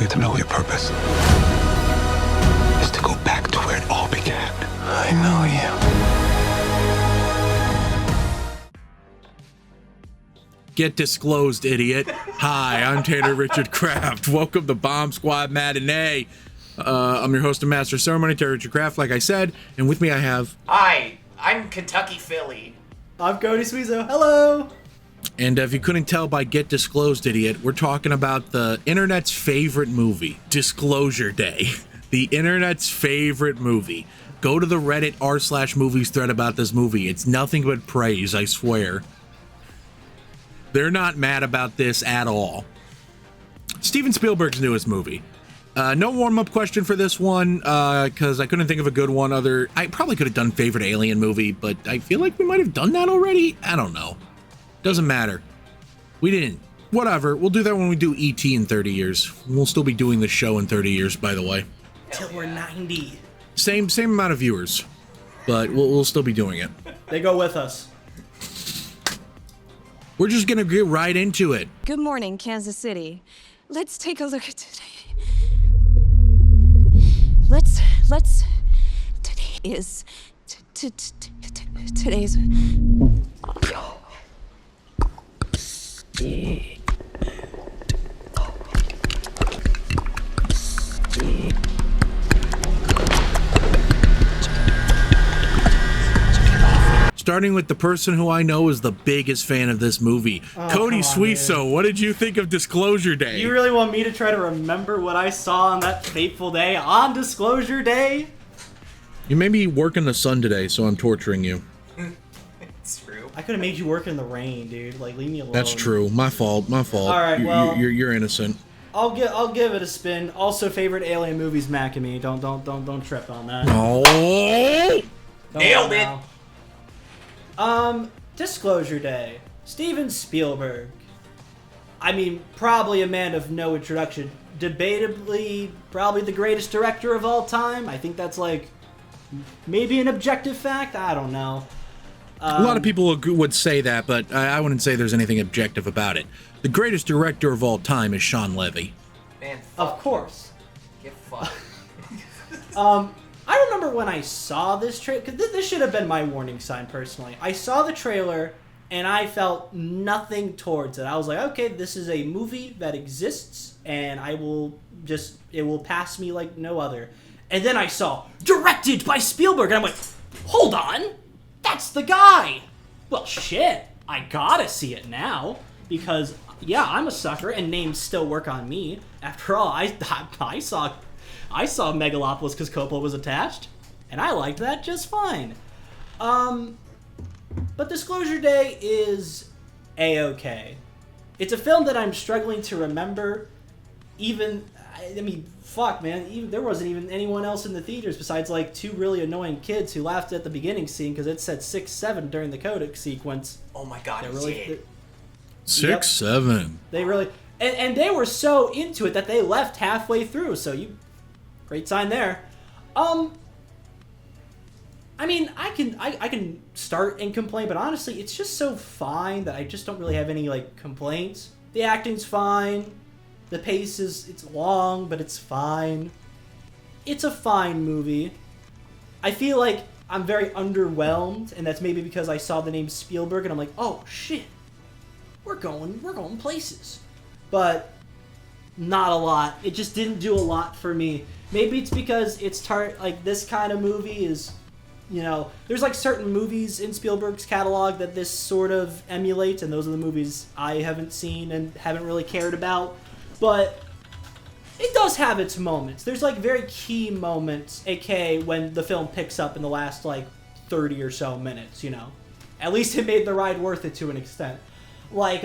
you to know your purpose is to go back to where it all began. I know you. Get disclosed, idiot. Hi, I'm Tanner Richard Kraft. Welcome to Bomb Squad Matinee. I'm your host and master of ceremony, Tanner Richard Kraft, like I said, and with me I have... Hi, I'm Kentucky Philly. I'm Cody Sweezo. Hello! And if you couldn't tell by Get Disclosed, idiot, we're talking about the internet's favorite movie, Disclosure Day. The internet's favorite movie. Go to the Reddit r/movies thread about this movie. It's nothing but praise, I swear. They're not mad about this at all. Steven Spielberg's newest movie. No warm-up question for this one, because I couldn't think of a good one other... I probably could have done favorite alien movie, but I feel like we might have done that already. I don't know. Doesn't matter. We didn't. Whatever. We'll do that when we do E.T. in 30 years. We'll still be doing the show in 30 years, by the way. Till we're 90. Same amount of viewers, but we'll still be doing it. They go with us. We're just gonna get right into it. Good morning, Kansas City. Let's take a look at today. Today is today's. Starting with the person who I know is the biggest fan of this movie, Cody Sweezo. What did you think of Disclosure Day? You really want me to try to remember what I saw on that fateful day, on Disclosure Day? You made me work in the sun today, so I'm torturing you. It's true. I could have made you work in the rain, dude. Like, leave me alone. That's true. My fault. All right, well, you're innocent. I'll give it a spin. Also, favorite alien movies, Mac and me. Don't trip on that. Oh! Nailed it. Disclosure Day. Steven Spielberg. I mean, probably a man of no introduction. Debatably, probably the greatest director of all time. I think that's like maybe an objective fact. I don't know. A lot of people would say that, but I wouldn't say there's anything objective about it. The greatest director of all time is Sean Levy. Man, Of course. Get fucked. I remember when I saw this trailer, because this should have been my warning sign, personally. I saw the trailer, and I felt nothing towards it. I was like, okay, this is a movie that exists, and it will pass me like no other. And then I saw, directed by Spielberg, and I'm like, hold on, that's the guy! Well, shit, I gotta see it now, because, yeah, I'm a sucker, and names still work on me. After all, I saw Megalopolis because Coppola was attached, and I liked that just fine. But Disclosure Day is A-okay. It's a film that I'm struggling to remember. Fuck, man. There wasn't even anyone else in the theaters besides like two really annoying kids who laughed at the beginning scene because it said 6-7 during the codec sequence. Oh my god, They it really, did. 6-7. They really, and they were so into it that they left halfway through. So great sign there. I mean, I can start and complain, but honestly, it's just so fine that I just don't really have any like complaints. The acting's fine. The pace it's long, but it's fine. It's a fine movie. I feel like I'm very underwhelmed, and that's maybe because I saw the name Spielberg and I'm like, oh shit, we're going places. But not a lot. It just didn't do a lot for me. Maybe it's because it's like this kind of movie is, there's like certain movies in Spielberg's catalog that this sort of emulates, and those are the movies I haven't seen and haven't really cared about. But it does have its moments. There's like very key moments, aka when the film picks up in the last like 30 or so minutes, At least it made the ride worth it to an extent. Like,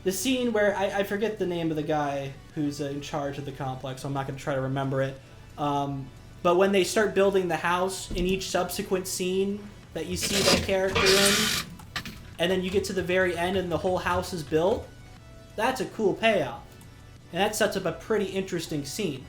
the scene where, I forget the name of the guy who's in charge of the complex, so I'm not going to try to remember it. But when they start building the house, in each subsequent scene that you see that character in, and then you get to the very end and the whole house is built, that's a cool payoff. And that sets up a pretty interesting scene.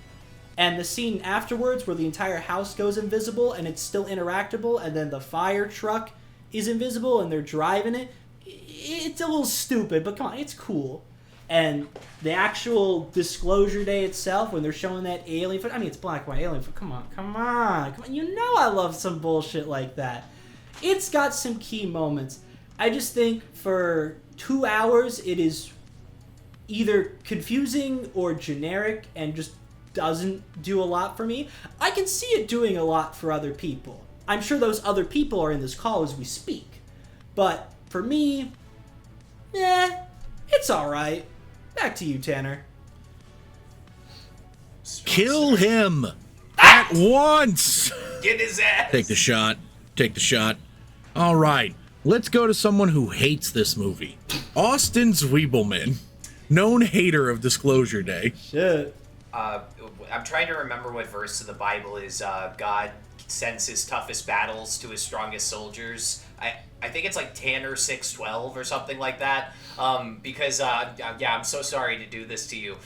And the scene afterwards where the entire house goes invisible and it's still interactable, and then the fire truck is invisible and they're driving it, it's a little stupid, but come on, it's cool. And the actual disclosure day itself, when they're showing that alien foot, I mean, it's black and white alien foot. Come on. You know I love some bullshit like that. It's got some key moments. I just think for 2 hours, it is either confusing or generic and just doesn't do a lot for me. I can see it doing a lot for other people. I'm sure those other people are in this call as we speak. But for me, it's alright. Back to you, Tanner. Kill him at once. Get his ass. Take the shot. All right, let's go to someone who hates this movie. Austin Zwiebelman, known hater of Disclosure Day. Shit. I'm trying to remember what verse of the Bible is. God sends his toughest battles to his strongest soldiers. I think it's like Tanner 6:12 or something like that. Because I'm so sorry to do this to you.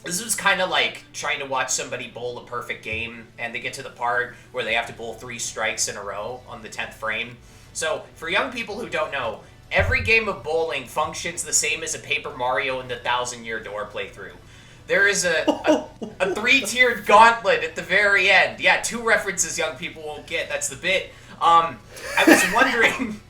This was kind of like trying to watch somebody bowl a perfect game, and they get to the part where they have to bowl 3 strikes in a row on the 10th frame. So for young people who don't know, every game of bowling functions the same as a Paper Mario and the 1,000-Year Door playthrough. There is a 3-tiered gauntlet at the very end. Yeah, 2 references young people won't get. That's the bit. I was wondering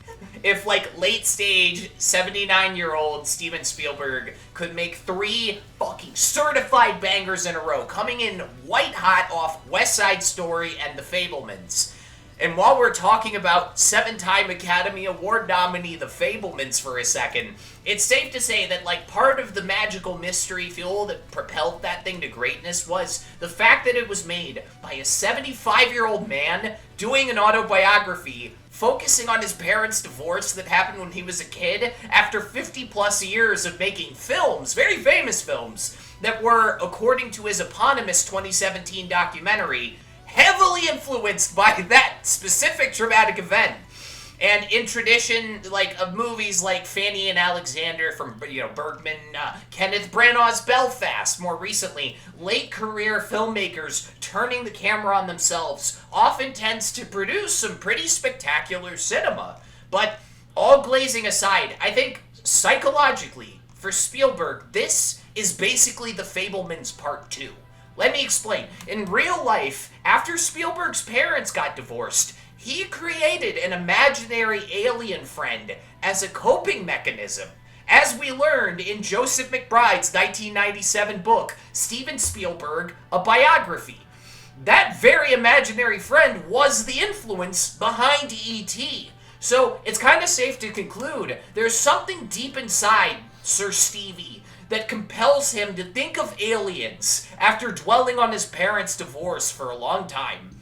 if, like, late-stage, 79-year-old Steven Spielberg could make 3 fucking certified bangers in a row, coming in white-hot off West Side Story and The Fabelmans. And while we're talking about 7-time Academy Award nominee The Fabelmans for a second, it's safe to say that, like, part of the magical mystery fuel that propelled that thing to greatness was the fact that it was made by a 75-year-old man doing an autobiography focusing on his parents' divorce that happened when he was a kid after 50-plus years of making films, very famous films, that were, according to his eponymous 2017 documentary, heavily influenced by that specific traumatic event. And in tradition, like, of movies like Fanny and Alexander from, Bergman, Kenneth Branagh's Belfast, more recently, late career filmmakers turning the camera on themselves often tends to produce some pretty spectacular cinema. But all glazing aside, I think psychologically, for Spielberg, this is basically The Fabelmans Part 2. Let me explain. In real life, after Spielberg's parents got divorced, he created an imaginary alien friend as a coping mechanism. As we learned in Joseph McBride's 1997 book, Steven Spielberg, A Biography. That very imaginary friend was the influence behind E.T. So it's kind of safe to conclude there's something deep inside Sir Stevie that compels him to think of aliens after dwelling on his parents' divorce for a long time.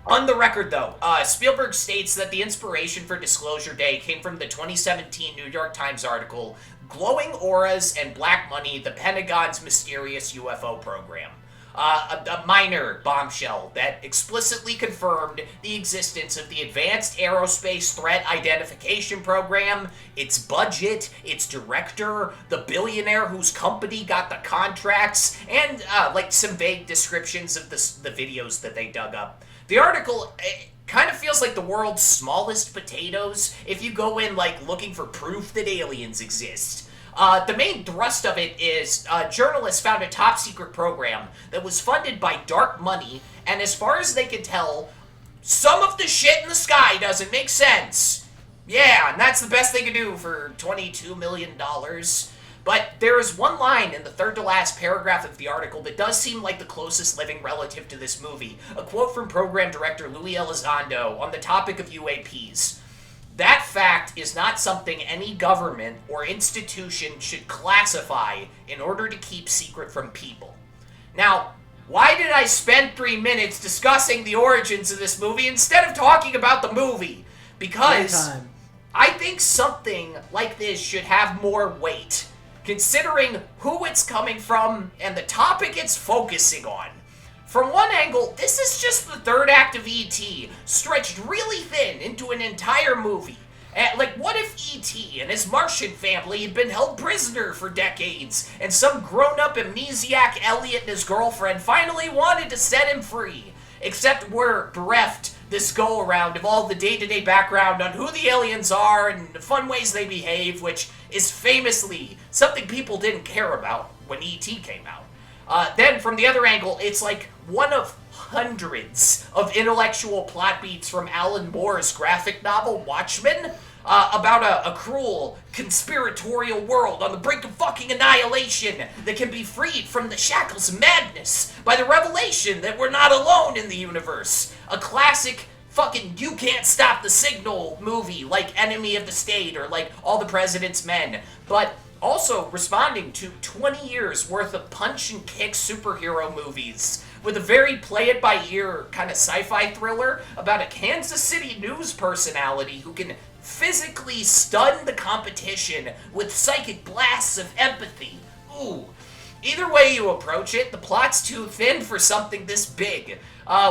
On the record, though, Spielberg states that the inspiration for Disclosure Day came from the 2017 New York Times article, Glowing Auras and Black Money, the Pentagon's Mysterious UFO Program. A minor bombshell that explicitly confirmed the existence of the Advanced Aerospace Threat Identification Program, its budget, its director, the billionaire whose company got the contracts, and some vague descriptions of the videos that they dug up. The article kind of feels like the world's smallest potatoes if you go in looking for proof that aliens exist. The main thrust of it is journalists found a top-secret program that was funded by dark money, and as far as they can tell, some of the shit in the sky doesn't make sense. Yeah, and that's the best they can do for $22 million. But there is one line in the third-to-last paragraph of the article that does seem like the closest living relative to this movie. A quote from program director Louis Elizondo on the topic of UAPs. That fact is not something any government or institution should classify in order to keep secret from people. Now, why did I spend 3 minutes discussing the origins of this movie instead of talking about the movie? Because I think something like this should have more weight, considering who it's coming from and the topic it's focusing on. From one angle, this is just the third act of E.T., stretched really thin into an entire movie. What if E.T. and his Martian family had been held prisoner for decades, and some grown-up amnesiac Elliot and his girlfriend finally wanted to set him free, except we're bereft this go-around of all the day-to-day background on who the aliens are and the fun ways they behave, which is famously something people didn't care about when E.T. came out. Then, from the other angle, it's like one of hundreds of intellectual plot beats from Alan Moore's graphic novel, Watchmen, about a cruel, conspiratorial world on the brink of fucking annihilation that can be freed from the shackles of madness by the revelation that we're not alone in the universe. A classic fucking You Can't Stop the Signal movie like Enemy of the State or like All the President's Men, but also responding to 20 years worth of punch and kick superhero movies with a very play-it-by-ear kind of sci-fi thriller about a Kansas City news personality who can physically stun the competition with psychic blasts of empathy. Ooh. Either way you approach it, the plot's too thin for something this big,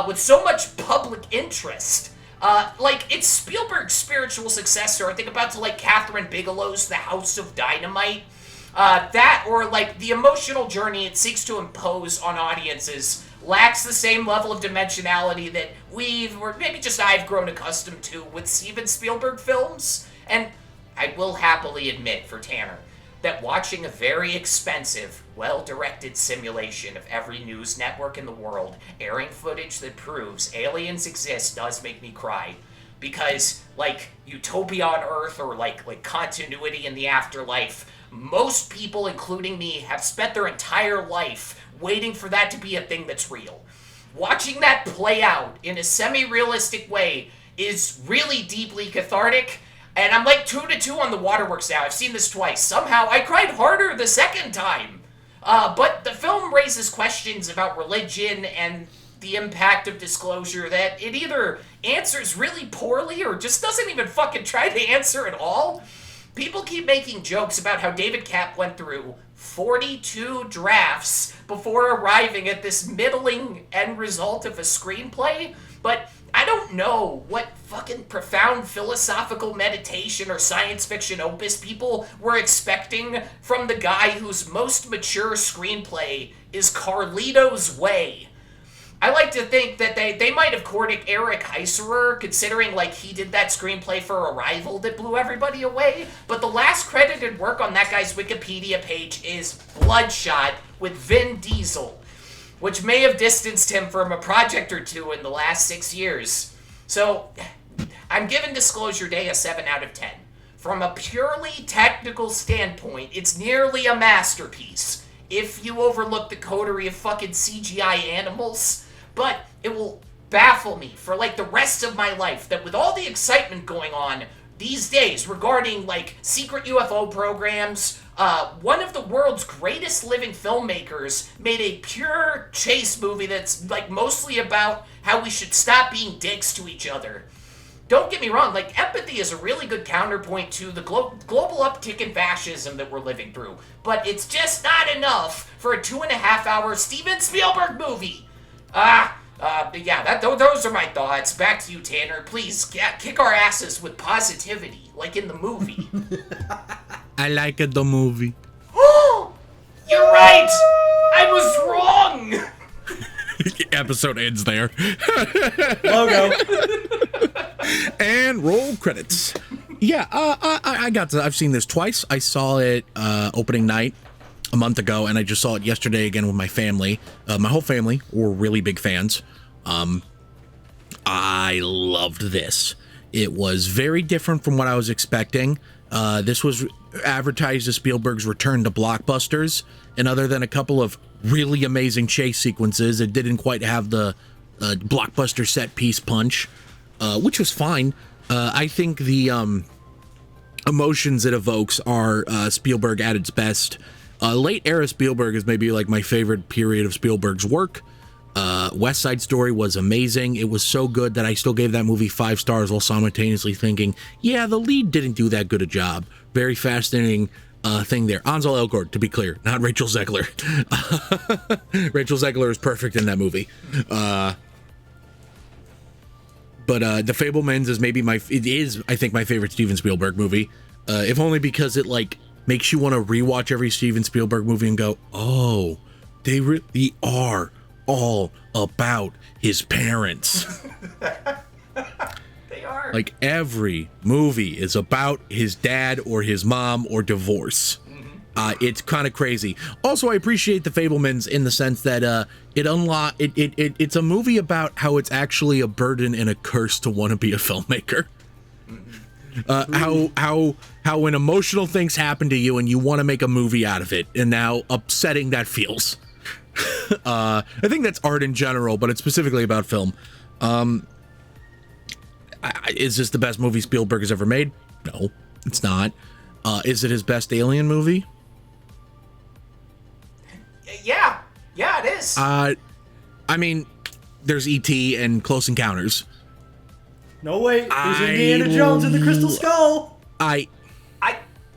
with so much public interest. Like, it's Spielberg's spiritual successor, I think about to, like, Catherine Bigelow's The House of Dynamite. That, or, like, the emotional journey it seeks to impose on audiences lacks the same level of dimensionality that we've, or maybe just I've grown accustomed to with Steven Spielberg films. And I will happily admit, for Tanner, that watching a very expensive, well-directed simulation of every news network in the world airing footage that proves aliens exist does make me cry. Because, like, Utopia on Earth or, like continuity in the afterlife, most people, including me, have spent their entire life waiting for that to be a thing that's real. Watching that play out in a semi-realistic way is really deeply cathartic, and I'm like 2-2 on the Waterworks now. I've seen this twice. Somehow, I cried harder the second time. But the film raises questions about religion and the impact of disclosure that it either answers really poorly or just doesn't even fucking try to answer at all. People keep making jokes about how David Kapp went through 42 drafts before arriving at this middling end result of a screenplay, but I don't know what fucking profound philosophical meditation or science fiction opus people were expecting from the guy whose most mature screenplay is Carlito's Way. I like to think that they might have courted Eric Heiserer, considering, like, he did that screenplay for Arrival that blew everybody away, but the last credited work on that guy's Wikipedia page is Bloodshot with Vin Diesel, which may have distanced him from a project or two in the last 6 years. So, I'm giving Disclosure Day a 7 out of 10. From a purely technical standpoint, it's nearly a masterpiece, if you overlook the coterie of fucking CGI animals. But it will baffle me for, like, the rest of my life that with all the excitement going on these days regarding, like, secret UFO programs, one of the world's greatest living filmmakers made a pure chase movie that's, like, mostly about how we should stop being dicks to each other. Don't get me wrong, like, empathy is a really good counterpoint to the global uptick in fascism that we're living through. But it's just not enough for a 2.5-hour Steven Spielberg movie. Those are my thoughts. Back to you, Tanner. Please, kick our asses with positivity, like in the movie. I like the movie. You're right! I was wrong! Episode ends there. Logo. And roll credits. Yeah, I've seen this twice. I saw it opening night a month ago, and I just saw it yesterday again with my family. My whole family were really big fans. I loved this. It was very different from what I was expecting. This was advertised as Spielberg's return to blockbusters, and other than a couple of really amazing chase sequences, it didn't quite have the blockbuster set piece punch, which was fine. I think the emotions it evokes are Spielberg at its best. Late era Spielberg is maybe like my favorite period of Spielberg's work. West Side Story was amazing. It was so good that I still gave that movie 5 stars while simultaneously thinking, yeah, the lead didn't do that good a job. Very fascinating thing there. Ansel Elgort, to be clear, not Rachel Zegler. Rachel Zegler is perfect in that movie. But The Fabelmans is maybe I think my favorite Steven Spielberg movie. If only because it, like, makes you want to rewatch every Steven Spielberg movie and go, oh, they really are all about his parents. Sure. Like, every movie is about his dad or his mom or divorce. It's kind of crazy. Also, I appreciate The Fabelmans in the sense that it's a movie about how it's actually a burden and a curse to want to be a filmmaker. How when emotional things happen to you and you want to make a movie out of it, and how upsetting that feels. I think that's art in general, but it's specifically about film. Is this the best movie Spielberg has ever made? No, it's not. Is it his best Alien movie? Yeah, it is. I mean, there's E.T. and Close Encounters. No, wait. There's Indiana Jones and the Crystal Skull. I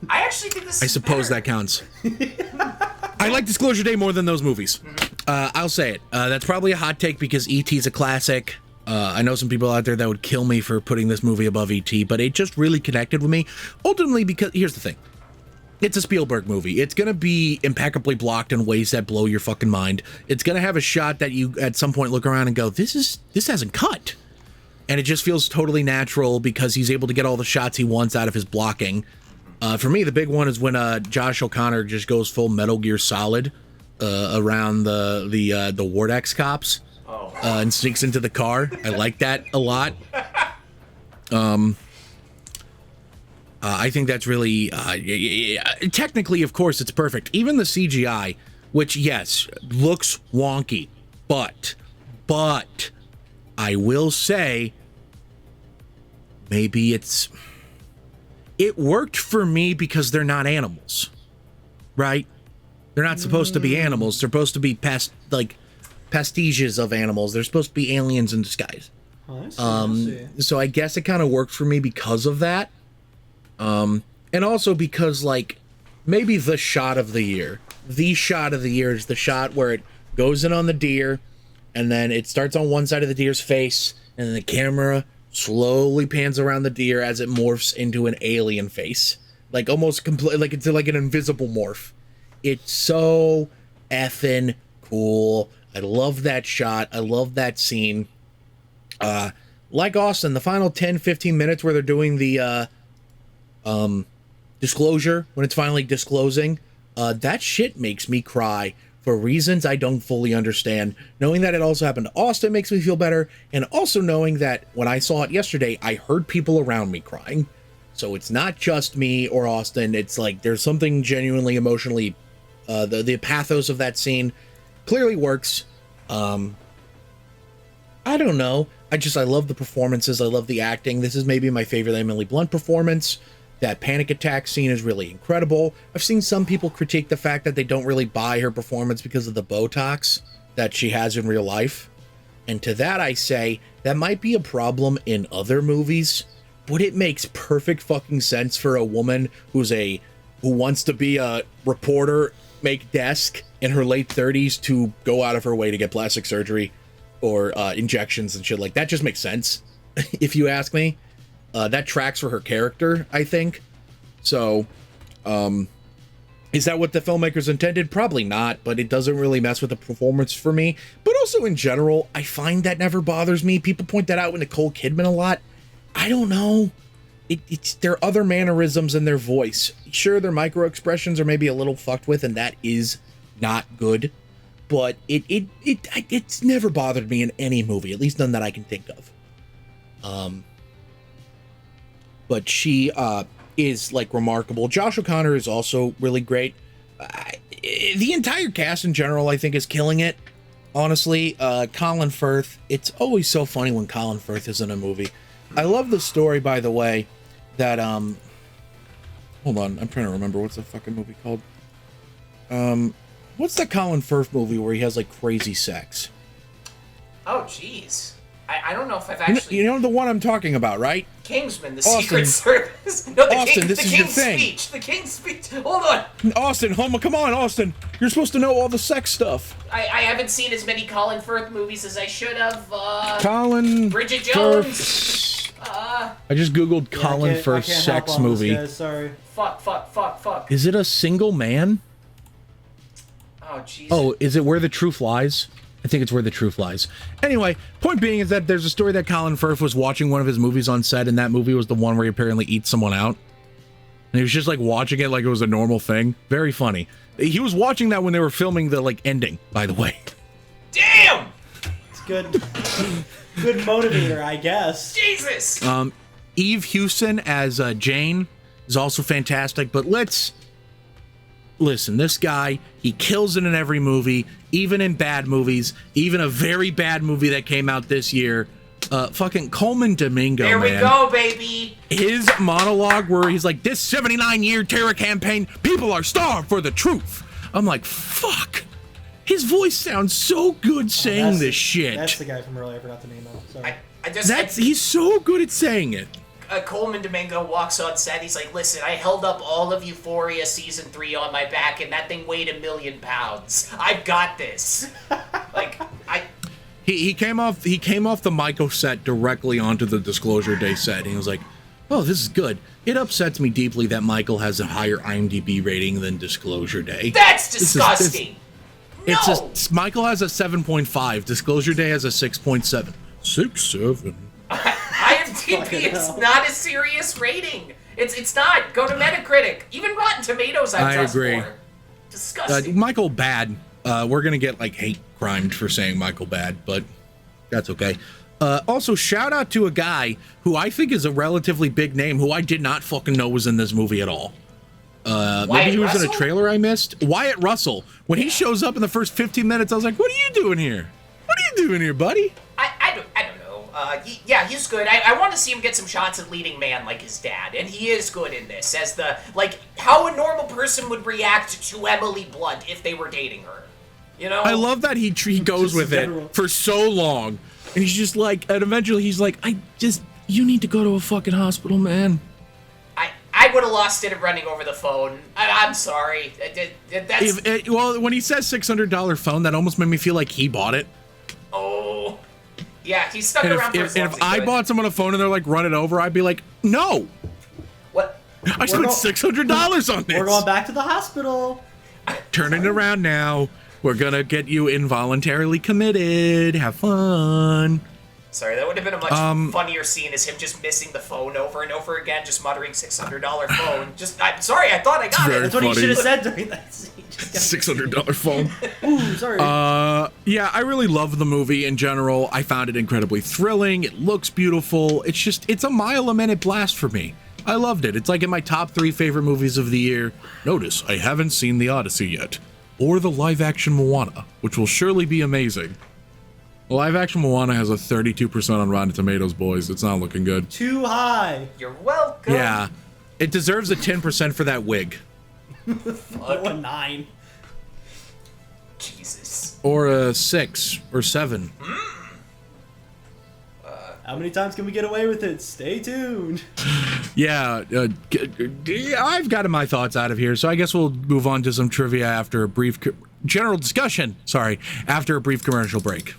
actually think this is I suppose better. that counts. I like Disclosure Day more than those movies. I'll say it. That's probably a hot take because E.T.'s a classic. I know some people out there that would kill me for putting this movie above E.T., but it just really connected with me. Ultimately, because here's the thing. It's a Spielberg movie. It's going to be impeccably blocked in ways that blow your fucking mind. It's going to have a shot that you at some point look around and go, this hasn't cut. And it just feels totally natural because he's able to get all the shots he wants out of his blocking. For me, the big one is when Josh O'Connor just goes full Metal Gear Solid around the Wardex cops and sneaks into the car. I like that a lot. I think that's really technically, of course, it's perfect. Even the CGI, which yes looks wonky, but I will say maybe it worked for me because they're not animals, right? They're not supposed to be animals. They're supposed to be pastiches of animals. They're supposed to be aliens in disguise. Oh, I see. So I guess it kind of worked for me because of that. And also because, like, maybe the shot of the year is the shot where it goes in on the deer, and then it starts on one side of the deer's face, and then the camera slowly pans around the deer as it morphs into an alien face. Like, almost complete, like it's like an invisible morph. It's so effing cool. I love that shot. I love that scene. Like Austin, the final 10-15 minutes where they're doing the disclosure, when it's finally disclosing, that shit makes me cry for reasons I don't fully understand. Knowing that it also happened to Austin makes me feel better, and also knowing that when I saw it yesterday, I heard people around me crying. So it's not just me or Austin. It's like there's something genuinely emotionally, the pathos of that scene clearly works. I don't know. I love the performances. I love the acting. This is maybe my favorite Emily Blunt performance. That panic attack scene is really incredible. I've seen some people critique the fact that they don't really buy her performance because of the Botox that she has in real life. And to that I say, that might be a problem in other movies, but it makes perfect fucking sense for a woman who wants to be a reporter, make desk in her late 30s to go out of her way to get plastic surgery or injections and shit like that. Just makes sense, if you ask me. That tracks for her character, I think. So, is that what the filmmakers intended? Probably not, but it doesn't really mess with the performance for me. But also in general, I find that never bothers me. People point that out with Nicole Kidman a lot. I don't know. It's their other mannerisms in their voice. Sure, their micro expressions are maybe a little fucked with, and that is not good. But it's never bothered me in any movie, at least none that I can think of. But she is like remarkable. Josh O'Connor is also really great. The entire cast in general, I think, is killing it. Honestly, Colin Firth. It's always so funny when Colin Firth is in a movie. I love the story, by the way, that hold on, I'm trying to remember what's the fucking movie called. What's that Colin Firth movie where he has like crazy sex? Oh, jeez. I don't know if I've actually... You know the one I'm talking about, right? Kingsman, the Austin. Secret Service. No, the Austin, King, this the is King's your thing. Speech. The King's Speech. Hold on. Austin, come on, Austin. You're supposed to know all the sex stuff. I haven't seen as many Colin Firth movies as I should have. Colin Bridget Jones. Firth. I just googled Colin Firth sex movie. Guys, sorry. Fuck. Is it A Single Man? Oh, jeez. Oh, is it Where the Truth Lies? I think it's where the truth lies. Anyway, point being is that there's a story that Colin Firth was watching one of his movies on set, and that movie was the one where he apparently eats someone out. And he was just like watching it like it was a normal thing. Very funny. He was watching that when they were filming the like ending, by the way. Damn! It's good. Good motivator, I guess. Jesus! Eve Hewson as Jane is also fantastic, but listen, this guy, he kills it in every movie, even in bad movies, even a very bad movie that came out this year. Fucking Coleman Domingo, there man. we go, baby. His monologue where he's like, this 79-year terror campaign, people are starved for the truth. I'm like, fuck. His voice sounds so good saying this shit. That's the guy from earlier. I forgot the name of. Sorry. He's so good at saying it. Coleman Domingo walks on set. He's like, "Listen, I held up all of Euphoria season 3 on my back, and that thing weighed 1,000,000 pounds. I've got this." He came off the Michael set directly onto the Disclosure Day set, and he was like, "Oh, this is good. It upsets me deeply that Michael has a higher IMDb rating than Disclosure Day. That's disgusting." Michael has a 7.5. Disclosure Day has a 6.7. 6.7. IMDb is not a serious rating. It's not. Go to Metacritic. Even Rotten Tomatoes, I agree. For. Disgusting. Michael Bad. We're gonna get like hate crimed for saying Michael Bad, but that's okay. Also, shout out to a guy who I think is a relatively big name who I did not fucking know was in this movie at all. Maybe he was in a trailer I missed. Wyatt Russell. When he shows up in the first 15 minutes, I was like, "What are you doing here? What are you doing here, buddy?" I don't know. He's good. I want to see him get some shots at leading man like his dad, and he is good in this. As how a normal person would react to Emily Blunt if they were dating her. You know? I love that he goes with it for so long, and he's just like, and eventually he's like, you need to go to a fucking hospital, man. I would have lost it at running over the phone. I'm sorry. Well, when he says $600 phone, that almost made me feel like he bought it. Oh. Yeah, he stuck around for as long as he if I could. bought someone a phone and they're like, run it over, I'd be like, no. What? I spent $600 on this. We're going back to the hospital. Turning around now. We're gonna get you involuntarily committed. Have fun. Sorry, that would have been a much funnier scene as him just missing the phone over and over again, just muttering $600 phone. I'm sorry, I thought I got it. That's what he should have said during that scene. $600 phone. Ooh, sorry. Yeah, I really love the movie in general. I found it incredibly thrilling. It looks beautiful. It's a mile-a-minute blast for me. I loved it. It's like in my top 3 favorite movies of the year. Notice, I haven't seen The Odyssey yet. Or the live-action Moana, which will surely be amazing. The live-action Moana has a 32% on Rotten Tomatoes, boys. It's not looking good. Too high. You're welcome. Yeah. It deserves a 10% for that wig. A 9. Jesus. Or a 6 or 7. How many times can we get away with it? Stay tuned. Yeah, I've gotten my thoughts out of here, so I guess we'll move on to some trivia after a brief general discussion. Sorry, after a brief commercial break.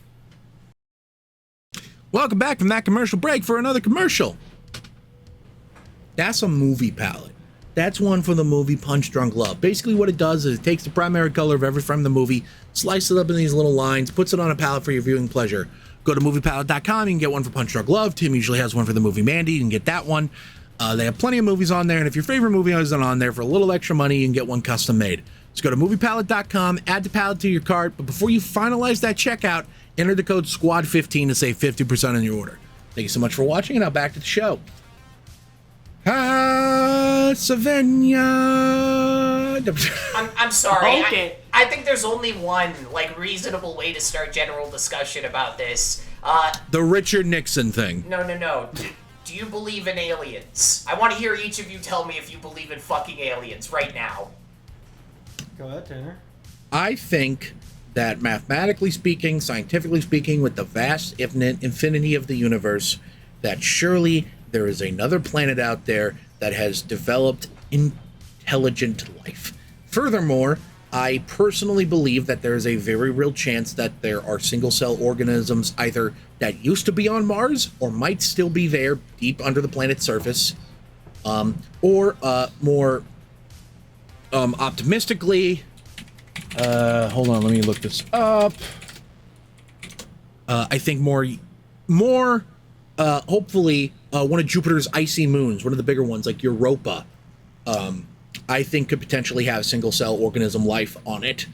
Welcome back from that commercial break for another commercial. That's a movie palette. That's one for the movie Punch Drunk Love. Basically what it does is it takes the primary color of every frame of the movie, slices it up in these little lines, puts it on a palette for your viewing pleasure. Go to moviepalette.com, you can get one for Punch Drunk Love. Tim usually has one for the movie Mandy, you can get that one. They have plenty of movies on there, and if your favorite movie isn't on there, for a little extra money, you can get one custom made. So go to moviepalette.com, add the palette to your cart, but before you finalize that checkout, enter the code SQUAD15 to save 50% on your order. Thank you so much for watching, and now back to the show. Savannah. I'm sorry. Okay. I think there's only one reasonable way to start general discussion about this. The Richard Nixon thing. No. Do you believe in aliens? I want to hear each of you tell me if you believe in fucking aliens right now. Go ahead, Tanner. I think that mathematically speaking, scientifically speaking, with the vast infinity of the universe, that surely there is another planet out there that has developed intelligent life. Furthermore, I personally believe that there is a very real chance that there are single-cell organisms either that used to be on Mars or might still be there deep under the planet's surface, or more optimistically, hold on, let me look this up. I think more, hopefully, one of Jupiter's icy moons, one of the bigger ones like Europa, I think could potentially have single cell organism life on it.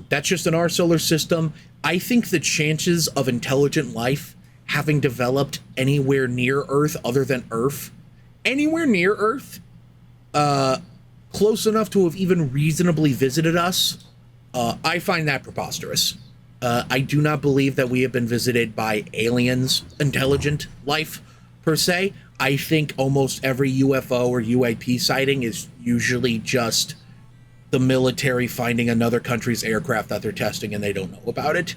That's just in our solar system. I think the chances of intelligent life having developed anywhere near Earth other than Earth, anywhere near Earth, close enough to have even reasonably visited us, I find that preposterous. I do not believe that we have been visited by aliens, intelligent life, per se. I think almost every UFO or UAP sighting is usually just the military finding another country's aircraft that they're testing and they don't know about it.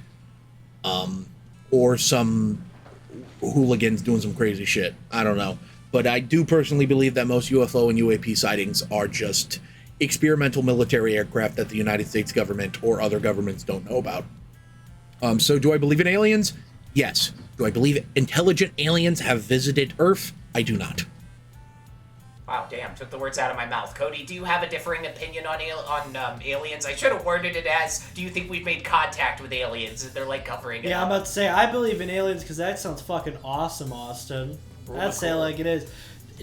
Or some hooligans doing some crazy shit. I don't know. But I do personally believe that most UFO and UAP sightings are just experimental military aircraft that the United States government or other governments don't know about. So do I believe in aliens? Yes. Do I believe intelligent aliens have visited Earth? I do not. Wow, damn, took the words out of my mouth. Cody, do you have a differing opinion on aliens? I should have worded it as, do you think we've made contact with aliens? They're like covering it Yeah, up. I'm about to say, I believe in aliens because that sounds fucking awesome, Austin. That's it like it is.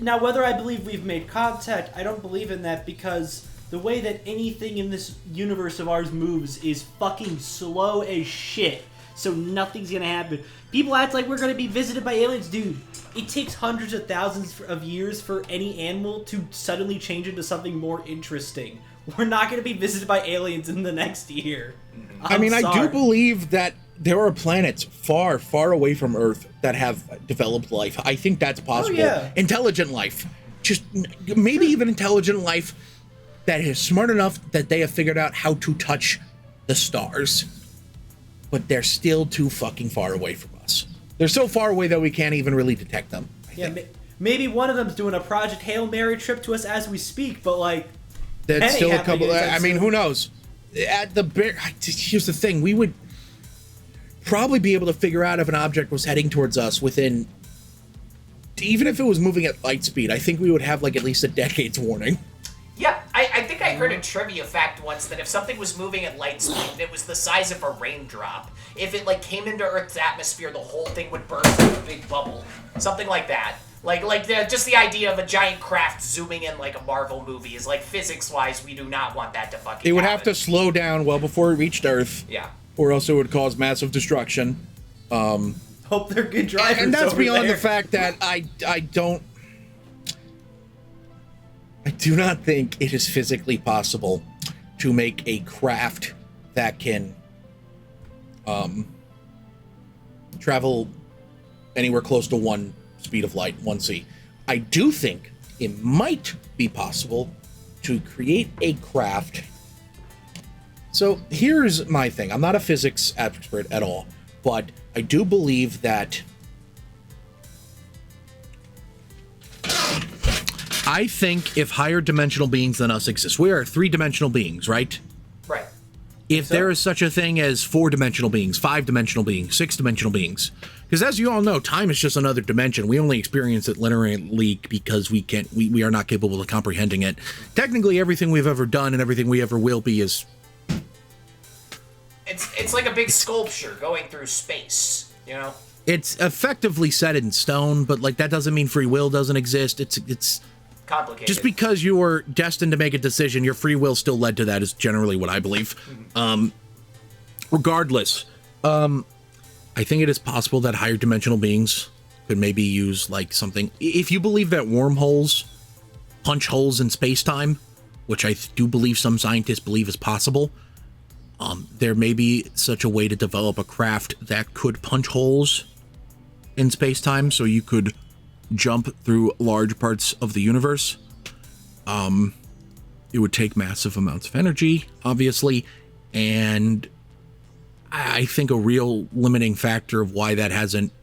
Now, whether I believe we've made contact, I don't believe in that because the way that anything in this universe of ours moves is fucking slow as shit. So nothing's gonna happen. People act like we're gonna be visited by aliens. Dude, it takes hundreds of thousands of years for any animal to suddenly change into something more interesting. We're not gonna be visited by aliens in the next year. I mean, I do believe that there are planets far, far away from Earth that have developed life. I think that's possible. Oh, yeah. Intelligent life. Just maybe even intelligent life that is smart enough that they have figured out how to touch the stars. But they're still too fucking far away from us. They're so far away that we can't even really detect them. Yeah, maybe one of them's doing a Project Hail Mary trip to us as we speak, but like... That's still a couple... I mean, who knows? Here's the thing. We would probably be able to figure out if an object was heading towards us within... Even if it was moving at light speed, I think we would have like at least a decade's warning. Yeah, I think I heard a trivia fact once that if something was moving at light speed and it was the size of a raindrop, if it like came into Earth's atmosphere, the whole thing would burst into a big bubble. Something like that. Just the idea of a giant craft zooming in like a Marvel movie is like physics-wise, we do not want that to fucking happen. It would have to slow down well before it reached Earth. Yeah. Or else it would cause massive destruction. Hope they're good drivers. And that's beyond there. the fact that I do not think it is physically possible to make a craft that can travel anywhere close to one speed of light, 1c. I do think it might be possible to create a craft. So here's my thing. I'm not a physics expert at all, but I do believe that I think if higher dimensional beings than us exist, we are three-dimensional beings, right? Right. If there is such a thing as four-dimensional beings, five-dimensional beings, six-dimensional beings, because as you all know, time is just another dimension. We only experience it linearly because we are not capable of comprehending it. Technically, everything we've ever done and everything we ever will be is... It's like a big sculpture going through space, you know? It's effectively set in stone, but like that doesn't mean free will doesn't exist. It's complicated. Just because you were destined to make a decision, your free will still led to that is generally what I believe. Regardless, I think it is possible that higher dimensional beings could maybe use like something. If you believe that wormholes punch holes in space-time, which I do believe some scientists believe is possible, there may be such a way to develop a craft that could punch holes in space-time, so you could jump through large parts of the universe. It would take massive amounts of energy, obviously, and I think a real limiting factor of why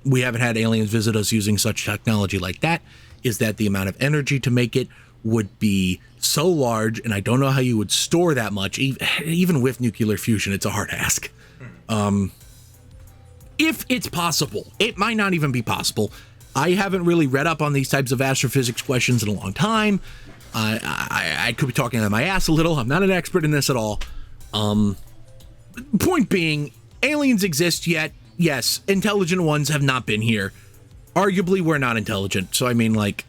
we haven't had aliens visit us using such technology like that is that the amount of energy to make it would be so large, and I don't know how you would store that much. Even with nuclear fusion, it's a hard ask. If it's possible, it might not even be possible. I haven't really read up on these types of astrophysics questions in a long time. I could be talking out of my ass a little. I'm not an expert in this at all. Point being, aliens exist, yet yes, intelligent ones have not been here. Arguably, we're not intelligent. So, I mean, like...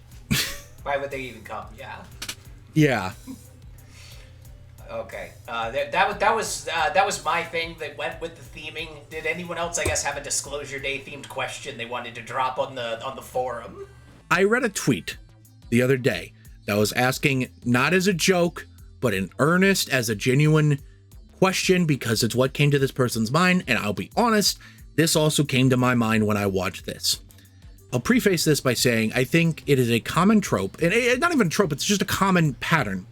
Why would they even come? Yeah. Yeah. Okay. That was my thing that went with the theming. Did anyone else, I guess, have a Disclosure Day themed question they wanted to drop on the forum? I read a tweet the other day that was asking, not as a joke, but in earnest, as a genuine question, because it's what came to this person's mind, and I'll be honest, this also came to my mind when I watched this. I'll preface this by saying I think it is a common trope, and not even a trope, it's just a common pattern,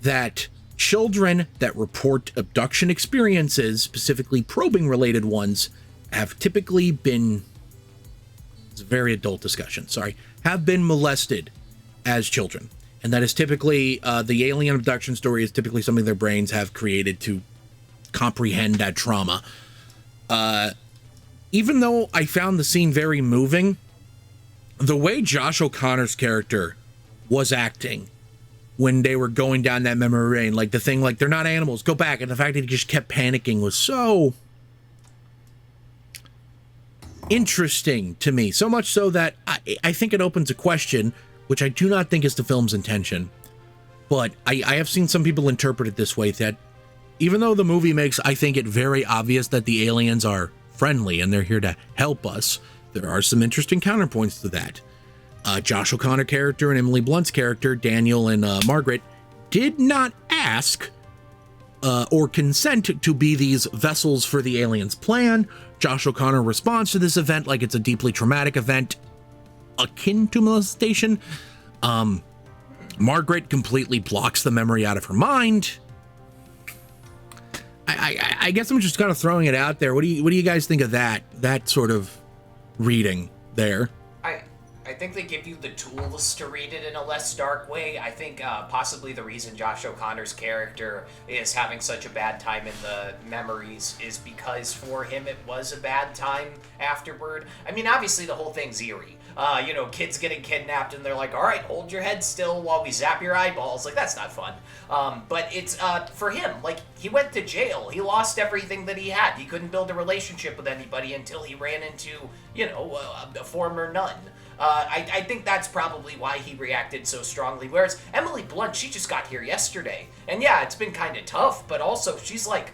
that children that report abduction experiences, specifically probing-related ones, have typically been, it's a very adult discussion, sorry, have been molested as children. And that is typically, the alien abduction story is typically something their brains have created to comprehend that trauma. Even though I found the scene very moving, the way Josh O'Connor's character was acting when they were going down that memory lane, like the thing, like, they're not animals, go back, and the fact that he just kept panicking was so interesting to me. So much so that I think it opens a question, which I do not think is the film's intention, but I have seen some people interpret it this way, that even though the movie makes, I think, it very obvious that the aliens are friendly and they're here to help us, there are some interesting counterpoints to that. Josh O'Connor character and Emily Blunt's character, Daniel and Margaret, did not ask or consent to be these vessels for the aliens' plan. Josh O'Connor responds to this event like it's a deeply traumatic event akin to molestation. Margaret completely blocks the memory out of her mind. I guess I'm just kind of throwing it out there. What do you guys think of that sort of reading there? I think they give you the tools to read it in a less dark way. I think possibly the reason Josh O'Connor's character is having such a bad time in the memories is because for him it was a bad time afterward. I mean, obviously the whole thing's eerie. Kids getting kidnapped and they're like, all right, hold your head still while we zap your eyeballs. Like, that's not fun. But it's, for him, like, he went to jail. He lost everything that he had. He couldn't build a relationship with anybody until he ran into, a former nun. I think that's probably why he reacted so strongly. Whereas Emily Blunt, she just got here yesterday. And yeah, it's been kind of tough, but also she's like,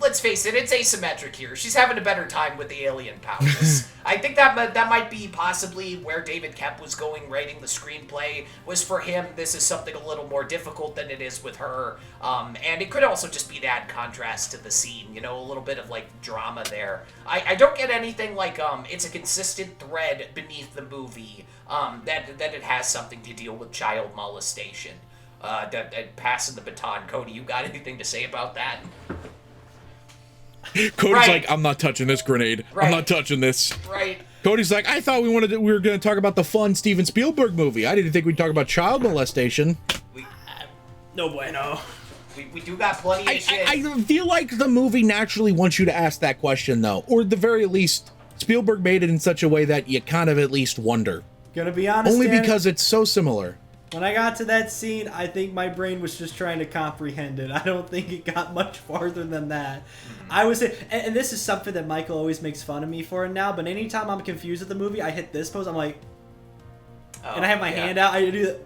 let's face it, it's asymmetric here. She's having a better time with the alien powers. I think that might be possibly where David Kemp was going writing the screenplay, was for him, this is something a little more difficult than it is with her. And it could also just be to add contrast to the scene, a little bit of, like, drama there. I don't get anything like, it's a consistent thread beneath the movie, that it has something to deal with child molestation. Passing the baton. Cody, you got anything to say about that? Cody's right. like, I'm not touching this grenade. Right. I'm not touching this. Right. Cody's like, I thought we were going to talk about the fun Steven Spielberg movie. I didn't think we'd talk about child molestation. No bueno. We do got plenty of shit. I feel like the movie naturally wants you to ask that question, though. Or at the very least, Spielberg made it in such a way that you kind of at least wonder. Gonna be honest, Only Dan, because it's so similar. when I got to that scene, I think my brain was just trying to comprehend it. I don't think it got much farther than that. I was, and this is something that Michael always makes fun of me for now, but anytime I'm confused with the movie, I hit this pose, I'm like, and I have my hand out, I do that.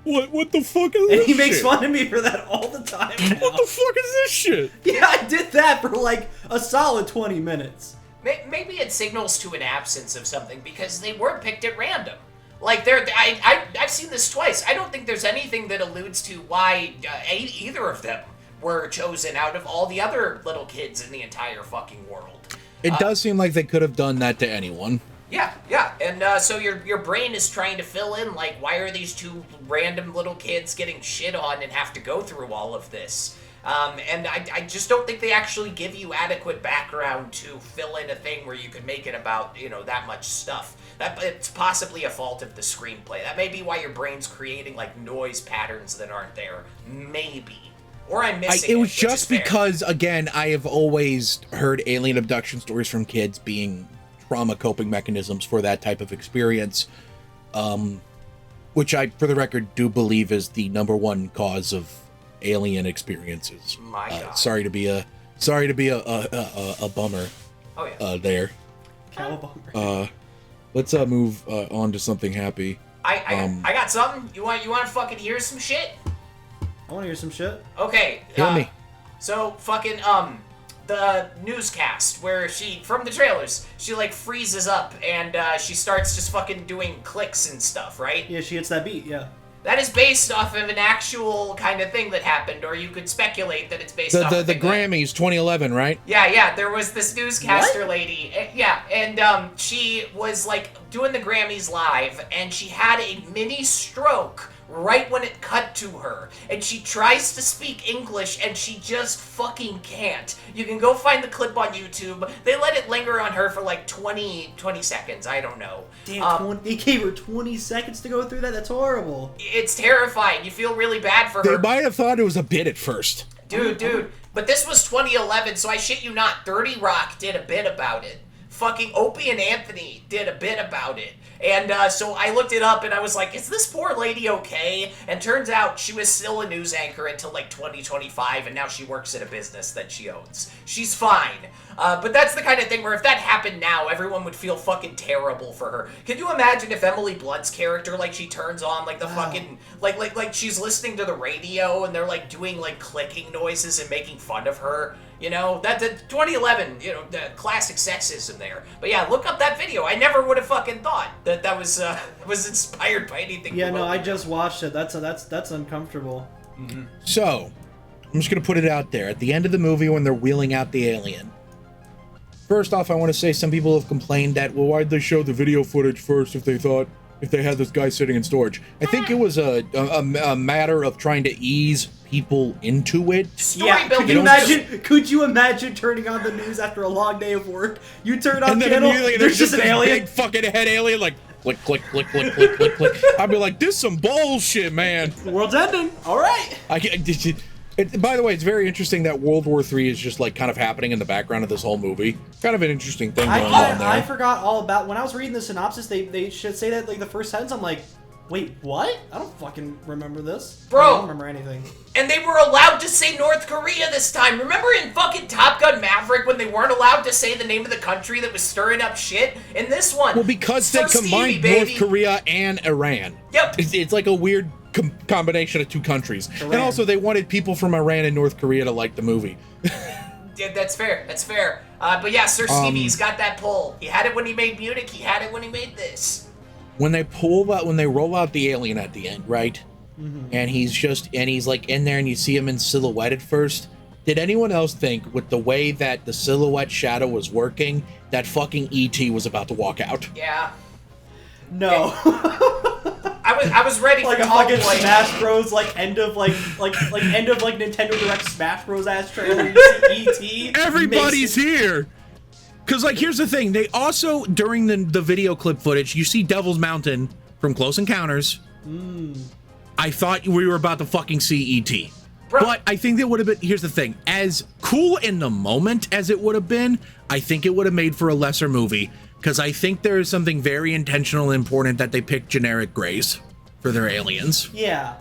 What the fuck is this And he makes shit? fun of me for that all the time now. What the fuck is this shit? Yeah, I did that for like a solid 20 minutes. Maybe it signals to an absence of something because they weren't picked at random. Like, I've seen this twice. I don't think there's anything that alludes to why either of them were chosen out of all the other little kids in the entire fucking world. It does seem like they could have done that to anyone. Yeah, and so your brain is trying to fill in, like, why are these two random little kids getting shit on and have to go through all of this? And I just don't think they actually give you adequate background to fill in a thing where you could make it about, that much stuff. It's possibly a fault of the screenplay. That may be why your brain's creating, like, noise patterns that aren't there. Maybe. Or I'm missing it. It was just because, again, I have always heard alien abduction stories from kids being trauma coping mechanisms for that type of experience, which I, for the record, do believe is the #1 cause of alien experiences. My God. Sorry to be a Sorry to be a bummer. Oh yeah. There. Cowabunga. Let's move on to something happy. I got something. You want to fucking hear some shit? I want to hear some shit. Okay. Hear me. So fucking the newscast where she, from the trailers, she like freezes up and she starts just fucking doing clicks and stuff, right? Yeah, she hits that beat. Yeah. That is based off of an actual kind of thing that happened, or you could speculate that it's based off The Grammys 2011, right? Yeah, there was this newscaster lady, and she was like doing the Grammys live, and she had a mini stroke right when it cut to her, and she tries to speak English, and she just fucking can't. You can go find the clip on YouTube. They let it linger on her for like 20 seconds, I don't know. Damn, they gave her 20 seconds to go through that? That's horrible. It's terrifying. You feel really bad for her. They might have thought it was a bit at first. Dude, but this was 2011, so I shit you not, 30 Rock did a bit about it. Fucking Opie and Anthony did a bit about it. And so I looked it up and I was like, is this poor lady okay? And turns out she was still a news anchor until like 2025, and now she works at a business that she owns. She's fine. But that's the kind of thing where if that happened now, everyone would feel fucking terrible for her. Can you imagine if Emily Blunt's character, like, she turns on like the fucking, like she's listening to the radio and they're like doing like clicking noises and making fun of her? You know, that 2011, you know, the classic sexism there. But yeah, look up that video. I never would have fucking thought that was inspired by anything. Yeah, no, I just watched it. That's uncomfortable. Mm-hmm. So, I'm just gonna put it out there. At the end of the movie, when they're wheeling out the alien, first off, I want to say some people have complained that, well, why'd they show the video footage first if they had this guy sitting in storage? I think it was a matter of trying to ease people into it. Could you imagine turning on the news after a long day of work? You turn on and then channel, immediately there's just an alien, big fucking head alien, like click, click, click, click, click, click, click. I'd be like, this is some bullshit, man. The world's ending. All right. By the way, it's very interesting that World War III is just like kind of happening in the background of this whole movie. Kind of an interesting thing going on there. I forgot all about when I was reading the synopsis. They should say that like the first sentence. I'm like, wait, what? I don't fucking remember this. Bro. I don't remember anything. And they were allowed to say North Korea this time. Remember in fucking Top Gun Maverick when they weren't allowed to say the name of the country that was stirring up shit? In this one, well, because they combined North Korea and Iran. Yep. It's like a weird combination of two countries. Iran. And also they wanted people from Iran and North Korea to like the movie. Yeah, that's fair. But yeah, Sir Stevie's got that pull. He had it when he made Munich. He had it when he made this. When they roll out the alien at the end, right? Mm-hmm. And he's like in there and you see him in silhouette at first. Did anyone else think with the way that the silhouette shadow was working that fucking E.T. was about to walk out? Yeah. No. I was ready like for a fucking Smash Bros. End of Nintendo Direct Smash Bros. Ass trailer. You see E.T. Everybody's here. Because, like, here's the thing. They also, during the video clip footage, you see Devil's Mountain from Close Encounters. I thought we were about to fucking see E.T. Bro. But I think that would have been, here's the thing. As cool in the moment as it would have been, I think it would have made for a lesser movie. Because I think there is something very intentional and important that they pick generic grays for their aliens. Yeah.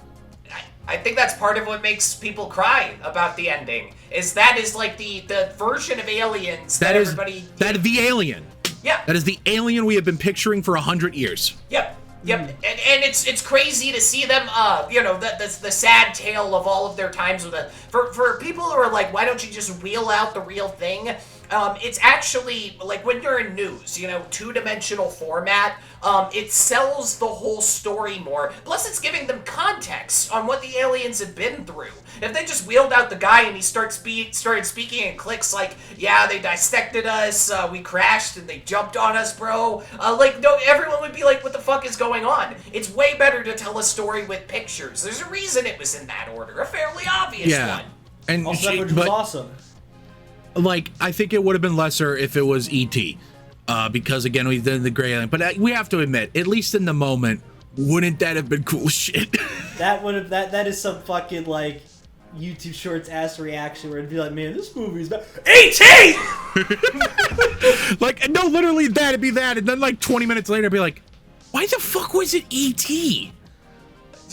I think that's part of what makes people cry about the ending. Is like the version of aliens that everybody... That is the alien. Yeah. That is the alien we have been picturing for 100 years. Yep. And it's crazy to see them, the sad tale of all of their times with it. For people who are like, why don't you just wheel out the real thing? It's actually, like, when you're in news, two-dimensional format, it sells the whole story more. Plus, it's giving them context on what the aliens have been through. If they just wheeled out the guy and he started speaking in clicks like, yeah, they dissected us, we crashed and they jumped on us, bro. No, everyone would be like, what the fuck is going on? It's way better to tell a story with pictures. There's a reason it was in that order, a fairly obvious one. And also, that was awesome. Like, I think it would have been lesser if it was E.T. Because, again, we did the gray alien. But we have to admit, at least in the moment, wouldn't that have been cool shit? That is some fucking, like, YouTube Shorts ass reaction where it'd be like, man, this movie's about E.T. Like, no, literally that'd be that. And then, like, 20 minutes later, it'd be like, why the fuck was it E.T.?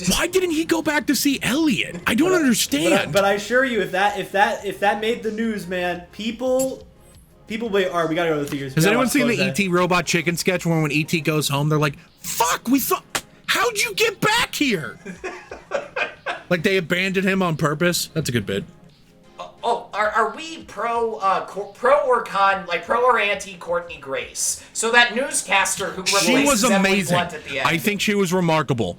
Why didn't he go back to see Elliot? I don't understand. But I assure you, if that made the news, man, people wait. All right, we gotta go to the theaters. Has anyone seen the E.T. Robot Chicken sketch when E.T. goes home, they're like, "Fuck, we thought, how'd you get back here?" Like they abandoned him on purpose. That's a good bit. Are we pro or con, like pro or anti Courtney Grace? So that newscaster who she was amazing. At the end. I think she was remarkable.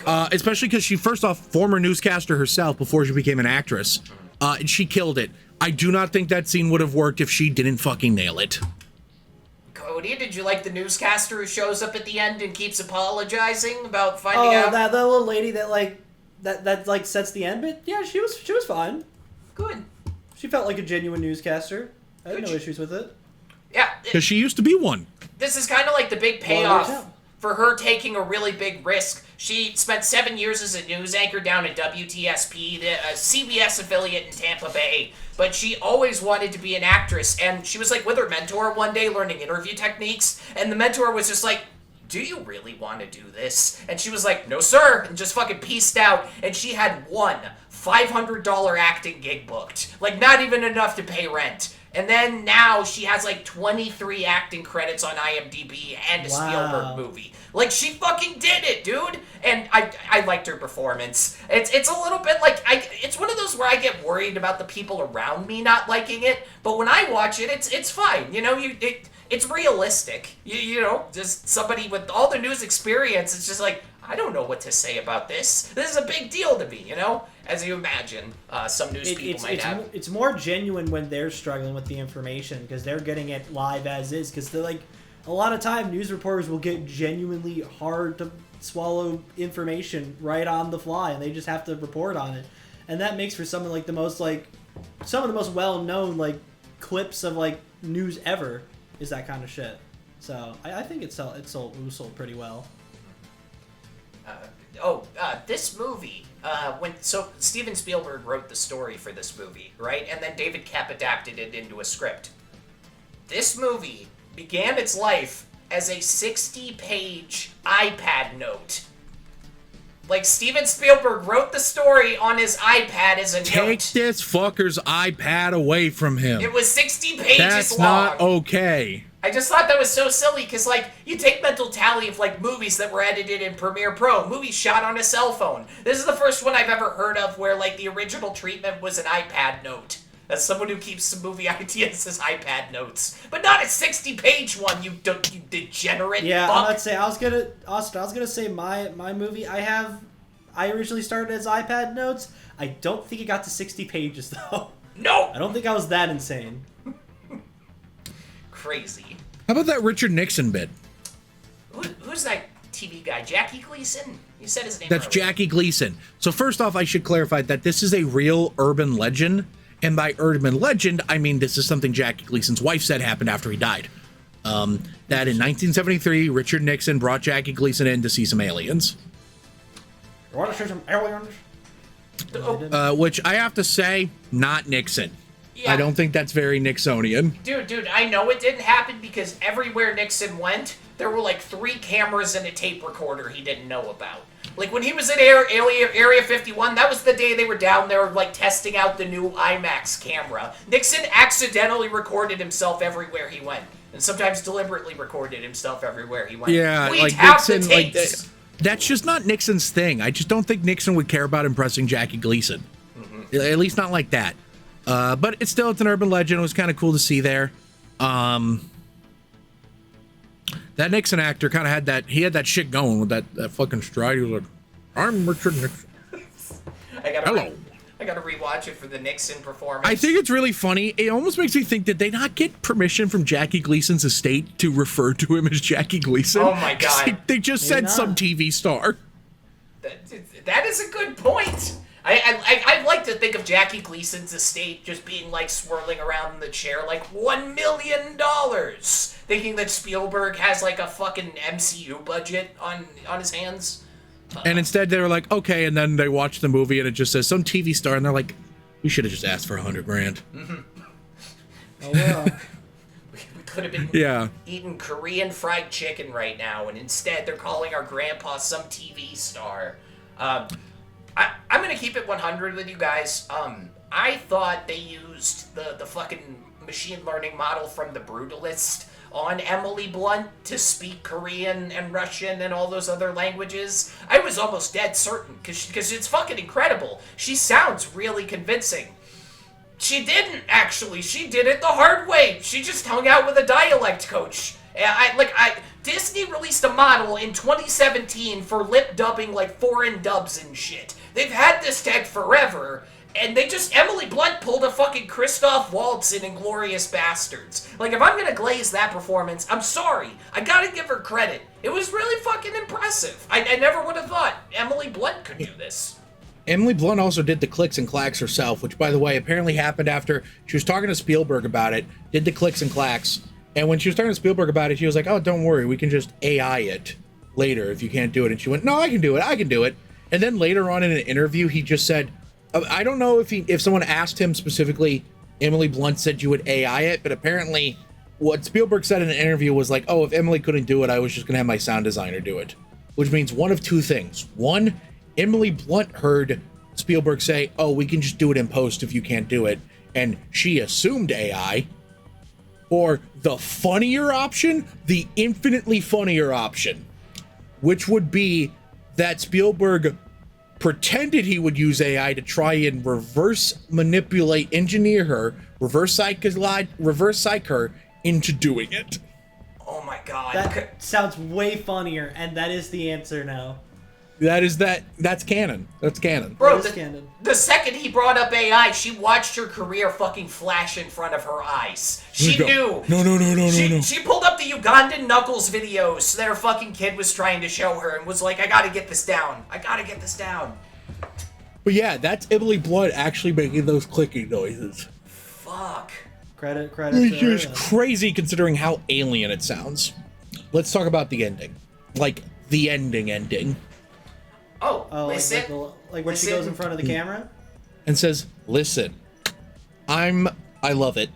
Especially because she, first off, former newscaster herself before she became an actress. And she killed it. I do not think that scene would have worked if she didn't fucking nail it. Cody, did you like the newscaster who shows up at the end and keeps apologizing about finding out? Oh, that little lady that like sets the end bit? Yeah, she was fine. Good. She felt like a genuine newscaster. I had no issues with it. Yeah. Because she used to be one. This is kind of like the big payoff for her taking a really big risk. She spent 7 years as a news anchor down at WTSP, the CBS affiliate in Tampa Bay, but she always wanted to be an actress, and she was like with her mentor one day learning interview techniques, and the mentor was just like, "Do you really want to do this?" And she was like, "No, sir," and just fucking pieced out, and she had one $500 acting gig booked. Like, not even enough to pay rent. And then now she has like 23 acting credits on IMDb and a Spielberg movie. Like, she fucking did it, dude. And I liked her performance. It's a little bit like, it's one of those where I get worried about the people around me not liking it. But when I watch it, it's fine. You know, it's realistic. You know, just somebody with all the news experience, it's just like, I don't know what to say about this. This is a big deal to me, you know? As you imagine, some news people might have. It's more genuine when they're struggling with the information because they're getting it live as is. Because they're like, a lot of time news reporters will get genuinely hard to swallow information right on the fly, and they just have to report on it. And that makes for some of the most well-known clips of news ever is that kind of shit. So I think it sold pretty well. This movie, so Steven Spielberg wrote the story for this movie, right? And then David Koepp adapted it into a script. This movie began its life as a 60-page iPad note. Like, Steven Spielberg wrote the story on his iPad as a note. Take this fucker's iPad away from him. It was 60 pages That's long. That's not okay. I just thought that was so silly, because, you take mental tally of, movies that were edited in Premiere Pro, movies shot on a cell phone. This is the first one I've ever heard of where, the original treatment was an iPad note. That's someone who keeps some movie ideas as iPad notes. But not a 60-page one, you degenerate Yeah, fuck. I'm about to say, I was gonna say my movie, I originally started as iPad notes. I don't think it got to 60 pages, though. No! I don't think I was that insane. Crazy. How about that Richard Nixon bit? Who's that TV guy? Jackie Gleason? You said his name That's earlier. Jackie Gleason. So first off, I should clarify that this is a real urban legend. And by urban legend, I mean this is something Jackie Gleason's wife said happened after he died. That in 1973, Richard Nixon brought Jackie Gleason in to see some aliens. You want to see some aliens? Which I have to say, not Nixon. Yeah. I don't think that's very Nixonian. Dude, I know it didn't happen because everywhere Nixon went, there were 3 cameras and a tape recorder he didn't know about. When he was at Area 51, that was the day they were down there, testing out the new IMAX camera. Nixon accidentally recorded himself everywhere he went. And sometimes deliberately recorded himself everywhere he went. Yeah, We'd have the tapes. That's just not Nixon's thing. I just don't think Nixon would care about impressing Jackie Gleason. Mm-hmm. At least not like that. But it's an urban legend. It was kind of cool to see there. That Nixon actor kind of had that shit going with that fucking stride. He was like, "I'm Richard Nixon." Hello. I gotta rewatch it for the Nixon performance. I think it's really funny. It almost makes me think, did they not get permission from Jackie Gleason's estate to refer to him as Jackie Gleason? Oh my god. They just said some TV star. That is a good point. I like to think of Jackie Gleason's estate just being swirling around in the chair $1 million, thinking that Spielberg has a fucking MCU budget on his hands. And instead they were like, okay, and then they watch the movie and it just says some TV star, and they're like, we should have just asked for $100,000. Oh well. We could have been eating Korean fried chicken right now, and instead they're calling our grandpa some TV star. I'm gonna keep it 100 with you guys. I thought they used the fucking machine learning model from The Brutalist on Emily Blunt to speak Korean and Russian and all those other languages. I was almost dead certain, because it's fucking incredible. She sounds really convincing. She didn't, actually. She did it the hard way. She just hung out with a dialect coach. Disney released a model in 2017 for lip dubbing, like, foreign dubs and shit. They've had this tech forever, and Emily Blunt pulled a fucking Christoph Waltz in Inglourious Bastards. Like, if I'm gonna glaze that performance, I'm sorry. I gotta give her credit. It was really fucking impressive. I never would have thought Emily Blunt could do this. Emily Blunt also did the clicks and clacks herself, which, by the way, apparently happened after she was talking to Spielberg about it, did the clicks and clacks, and when she was talking to Spielberg about it, she was like, oh, don't worry, we can just AI it later if you can't do it. And she went, no, I can do it. And then later on in an interview, he just said, I don't know if someone asked him specifically, Emily Blunt said you would AI it, but apparently what Spielberg said in an interview was like, oh, if Emily couldn't do it, I was just going to have my sound designer do it. Which means one of two things. One, Emily Blunt heard Spielberg say, oh, we can just do it in post if you can't do it, and she assumed AI. Or the funnier option, the infinitely funnier option, which would be that Spielberg pretended he would use AI to try and reverse manipulate, engineer her, reverse psych her into doing it. Oh my god. That sounds way funnier, and that is the answer now. That's canon. That's canon. Bro, canon. The second he brought up AI, she watched her career fucking flash in front of her eyes. She knew. No. She pulled up the Ugandan Knuckles videos that her fucking kid was trying to show her and was like, I gotta get this down. But yeah, that's Emily Blunt actually making those clicking noises. Fuck. Credit. Which is crazy considering how alien it sounds. Let's talk about the ending. Like, the ending. Oh, listen. Like when she goes in front of the camera? And says, listen, I love it.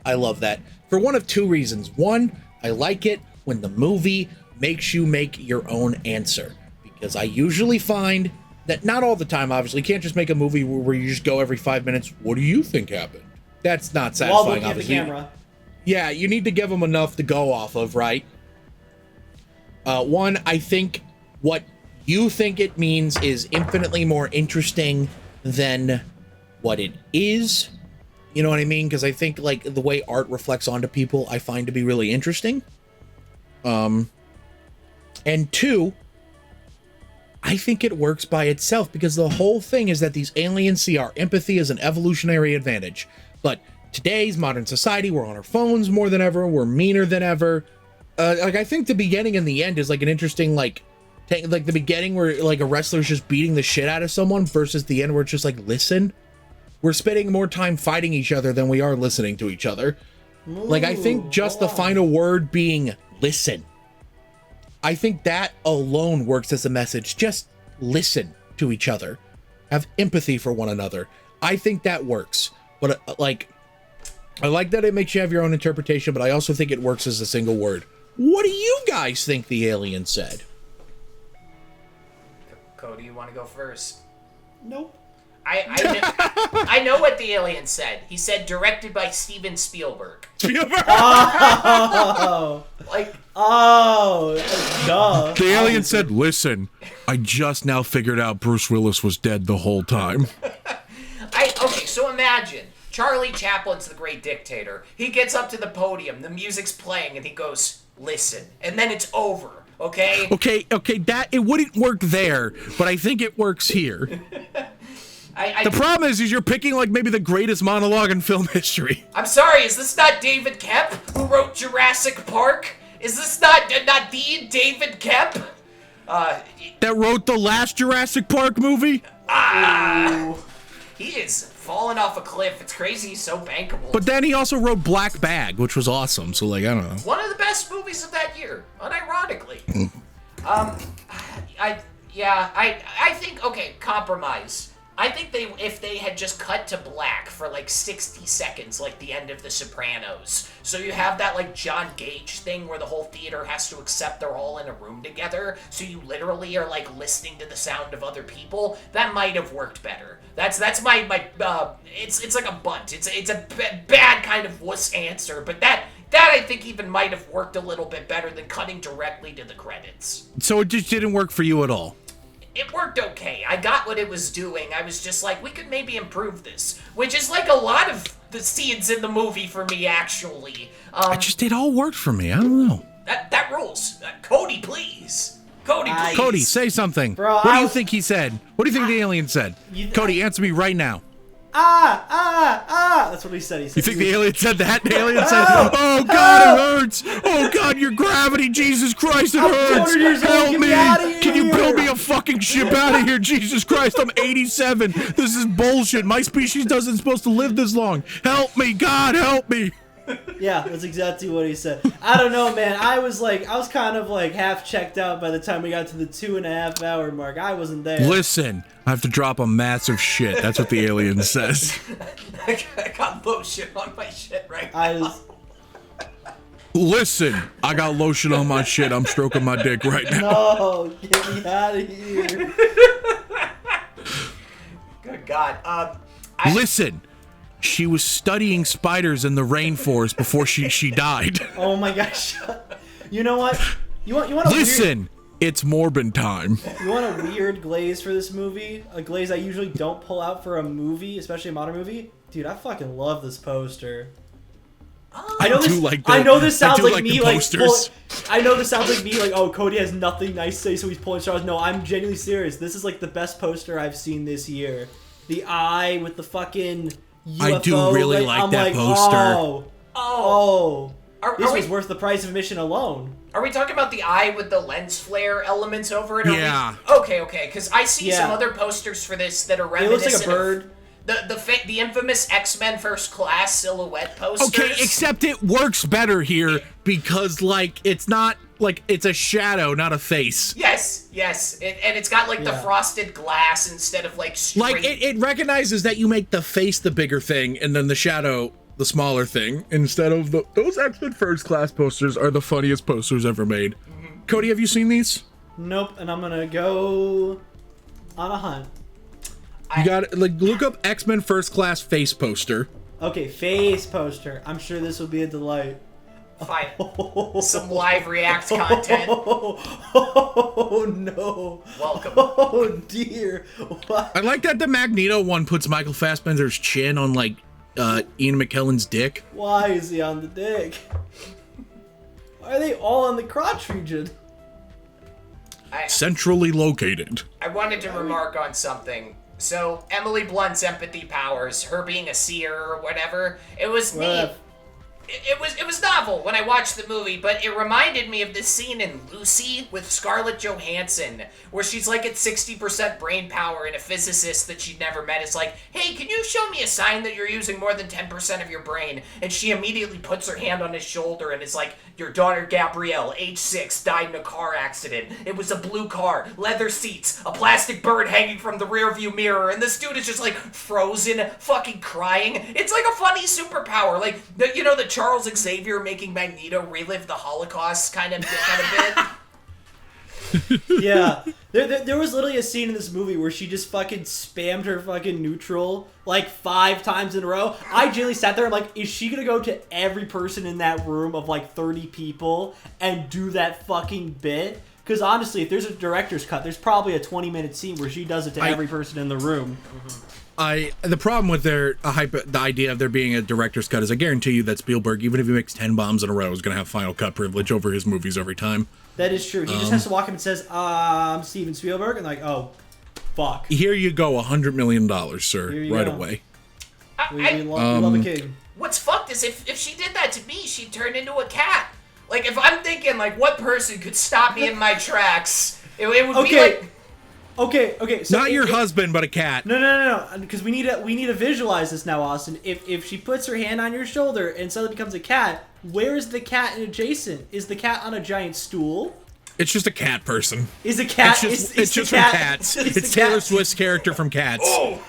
I love that. For one of two reasons. One, I like it when the movie makes you make your own answer. Because I usually find that, not all the time, obviously, you can't just make a movie where you just go every 5 minutes, what do you think happened? That's not satisfying, While looking obviously. at the camera. Yeah, you need to give them enough to go off of, right? One, I think what you think it means is infinitely more interesting than what it is. You know what I mean? Because I think, like, the way art reflects onto people, I find to be really interesting. And two, I think it works by itself, because the whole thing is that these aliens see our empathy as an evolutionary advantage. But today's modern society, we're on our phones more than ever. We're meaner than ever. Like, I think the beginning and the end is, like, an interesting, like the beginning where, like, a wrestler's just beating the shit out of someone versus the end where it's just like, listen. We're spending more time fighting each other than we are listening to each other. Like, I think just the final word being listen. I think that alone works as a message. Just listen to each other. Have empathy for one another. I think that works. But, like, I like that it makes you have your own interpretation, but I also think it works as a single word. What do you guys think the alien said? Cody, you want to go first? Nope. I know what the alien said. He said directed by Steven Spielberg. Oh! Duh. The alien said, listen, I just now figured out Bruce Willis was dead the whole time. Okay, so imagine, Charlie Chaplin's the great dictator. He gets up to the podium, the music's playing, and he goes, listen. And then it's over, okay? Okay, that, it wouldn't work there, but I think it works here. The problem is you're picking, like, maybe the greatest monologue in film history. I'm sorry, is this not David Kep, who wrote Jurassic Park? Is this not the David Kep? That wrote the last Jurassic Park movie? He is falling off a cliff. It's crazy he's so bankable. But then he also wrote Black Bag, which was awesome, so, like, I don't know. One of the best movies of that year, unironically. I think, okay, compromise. I think if they had just cut to black for like 60 seconds, like the end of The Sopranos, so you have that like John Gage thing where the whole theater has to accept they're all in a room together, so you literally are like listening to the sound of other people, that might have worked better. That's my it's like a bunt. It's a bad kind of wuss answer, but that I think even might have worked a little bit better than cutting directly to the credits. So it just didn't work for you at all? It worked okay. I got what it was doing. I was just like, we could maybe improve this. Which is like a lot of the scenes in the movie for me, actually. It all worked for me. I don't know. That rules. Cody, please. Cody, please. Cody, say something. Bro, what do you think he said? What do you think the alien said? Cody, answer me right now. That's what he said. You think the alien said that? The alien said, "Oh God, it hurts! Oh God, your gravity, Jesus Christ, it hurts! 200 years old, Help get me! me outta here!" Can you build me a fucking ship out of here? Jesus Christ, I'm 87. This is bullshit. My species doesn't supposed to live this long. Help me, God, help me!" Yeah, that's exactly what he said. I don't know, man. I was kind of like half checked out by the time we got to the 2.5 hour mark. I wasn't there. Listen, I have to drop a massive shit. That's what the alien says. I got lotion on my shit right now. I was... Listen, I got lotion on my shit. I'm stroking my dick right now. No, get me out of here. Good God. Listen. She was studying spiders in the rainforest before she died. Oh my gosh. You know what? You want a Listen, it's Morbin time. You want a weird glaze for this movie? A glaze I usually don't pull out for a movie, especially a modern movie? Dude, I fucking love this poster. I know this sounds like me I know this sounds like me like, oh, Cody has nothing nice to say, so he's pulling straws. No, I'm genuinely serious. This is like the best poster I've seen this year. The eye with the fucking UFO, I do really like that poster. This was worth the price of admission alone. Are we talking about the eye with the lens flare elements over it? Yeah. Okay, because I see some other posters for this that are reminiscent. It looks like a bird. The infamous X-Men First Class silhouette posters. Okay, except it works better here because, like, it's not, like, it's a shadow, not a face. Yes. And it's got, like, the frosted glass instead of, like, straight. Like, it recognizes that you make the face the bigger thing and then the shadow the smaller thing instead of those X-Men First Class posters are the funniest posters ever made. Mm-hmm. Cody, have you seen these? Nope, and I'm gonna go on a hunt. You got like look up X-Men First Class face poster. Okay, face poster. I'm sure this will be a delight. Fine. Some live react content. Oh no. Welcome. Oh dear. What? I like that the Magneto one puts Michael Fassbender's chin on like Ian McKellen's dick. Why is he on the dick? Why are they all in the crotch region? Centrally located. I wanted to remark on something. So, Emily Blunt's empathy powers, her being a seer or whatever, it was neat. It was novel when I watched the movie, but it reminded me of this scene in Lucy with Scarlett Johansson, where she's like at 60% brain power and a physicist that she'd never met is like, hey, can you show me a sign that you're using more than 10% of your brain? And she immediately puts her hand on his shoulder and is like, your daughter Gabrielle, age 6, died in a car accident. It was a blue car, leather seats, a plastic bird hanging from the rearview mirror, and this dude is just like frozen, fucking crying. It's like a funny superpower, like, you know, the Charles Xavier making Magneto relive the Holocaust kind of bit. Yeah. There was literally a scene in this movie where she just fucking spammed her fucking neutral like 5 times in a row. I genuinely sat there and like, is she gonna go to every person in that room of like 30 people and do that fucking bit? Because honestly, if there's a director's cut, there's probably a 20-minute scene where she does it to every person in the room. The problem with the idea of there being a director's cut is I guarantee you that Spielberg, even if he makes 10 bombs in a row, is going to have final cut privilege over his movies every time. That is true. He just has to walk up and says, I'm Steven Spielberg, and like, oh, fuck. Here you go, $100 million, sir, right away. We love a king. What's fucked is if she did that to me, she'd turn into a cat. Like, if I'm thinking, like, what person could stop me in my tracks, it would be like... Okay. So not your husband, but a cat. No. Because we need to visualize this now, Austin. If she puts her hand on your shoulder and suddenly becomes a cat, where is the cat in adjacent? Is the cat on a giant stool? It's just a cat person. Is a cat? It's just from Cats. It's Taylor Swift's character from Cats. Oh.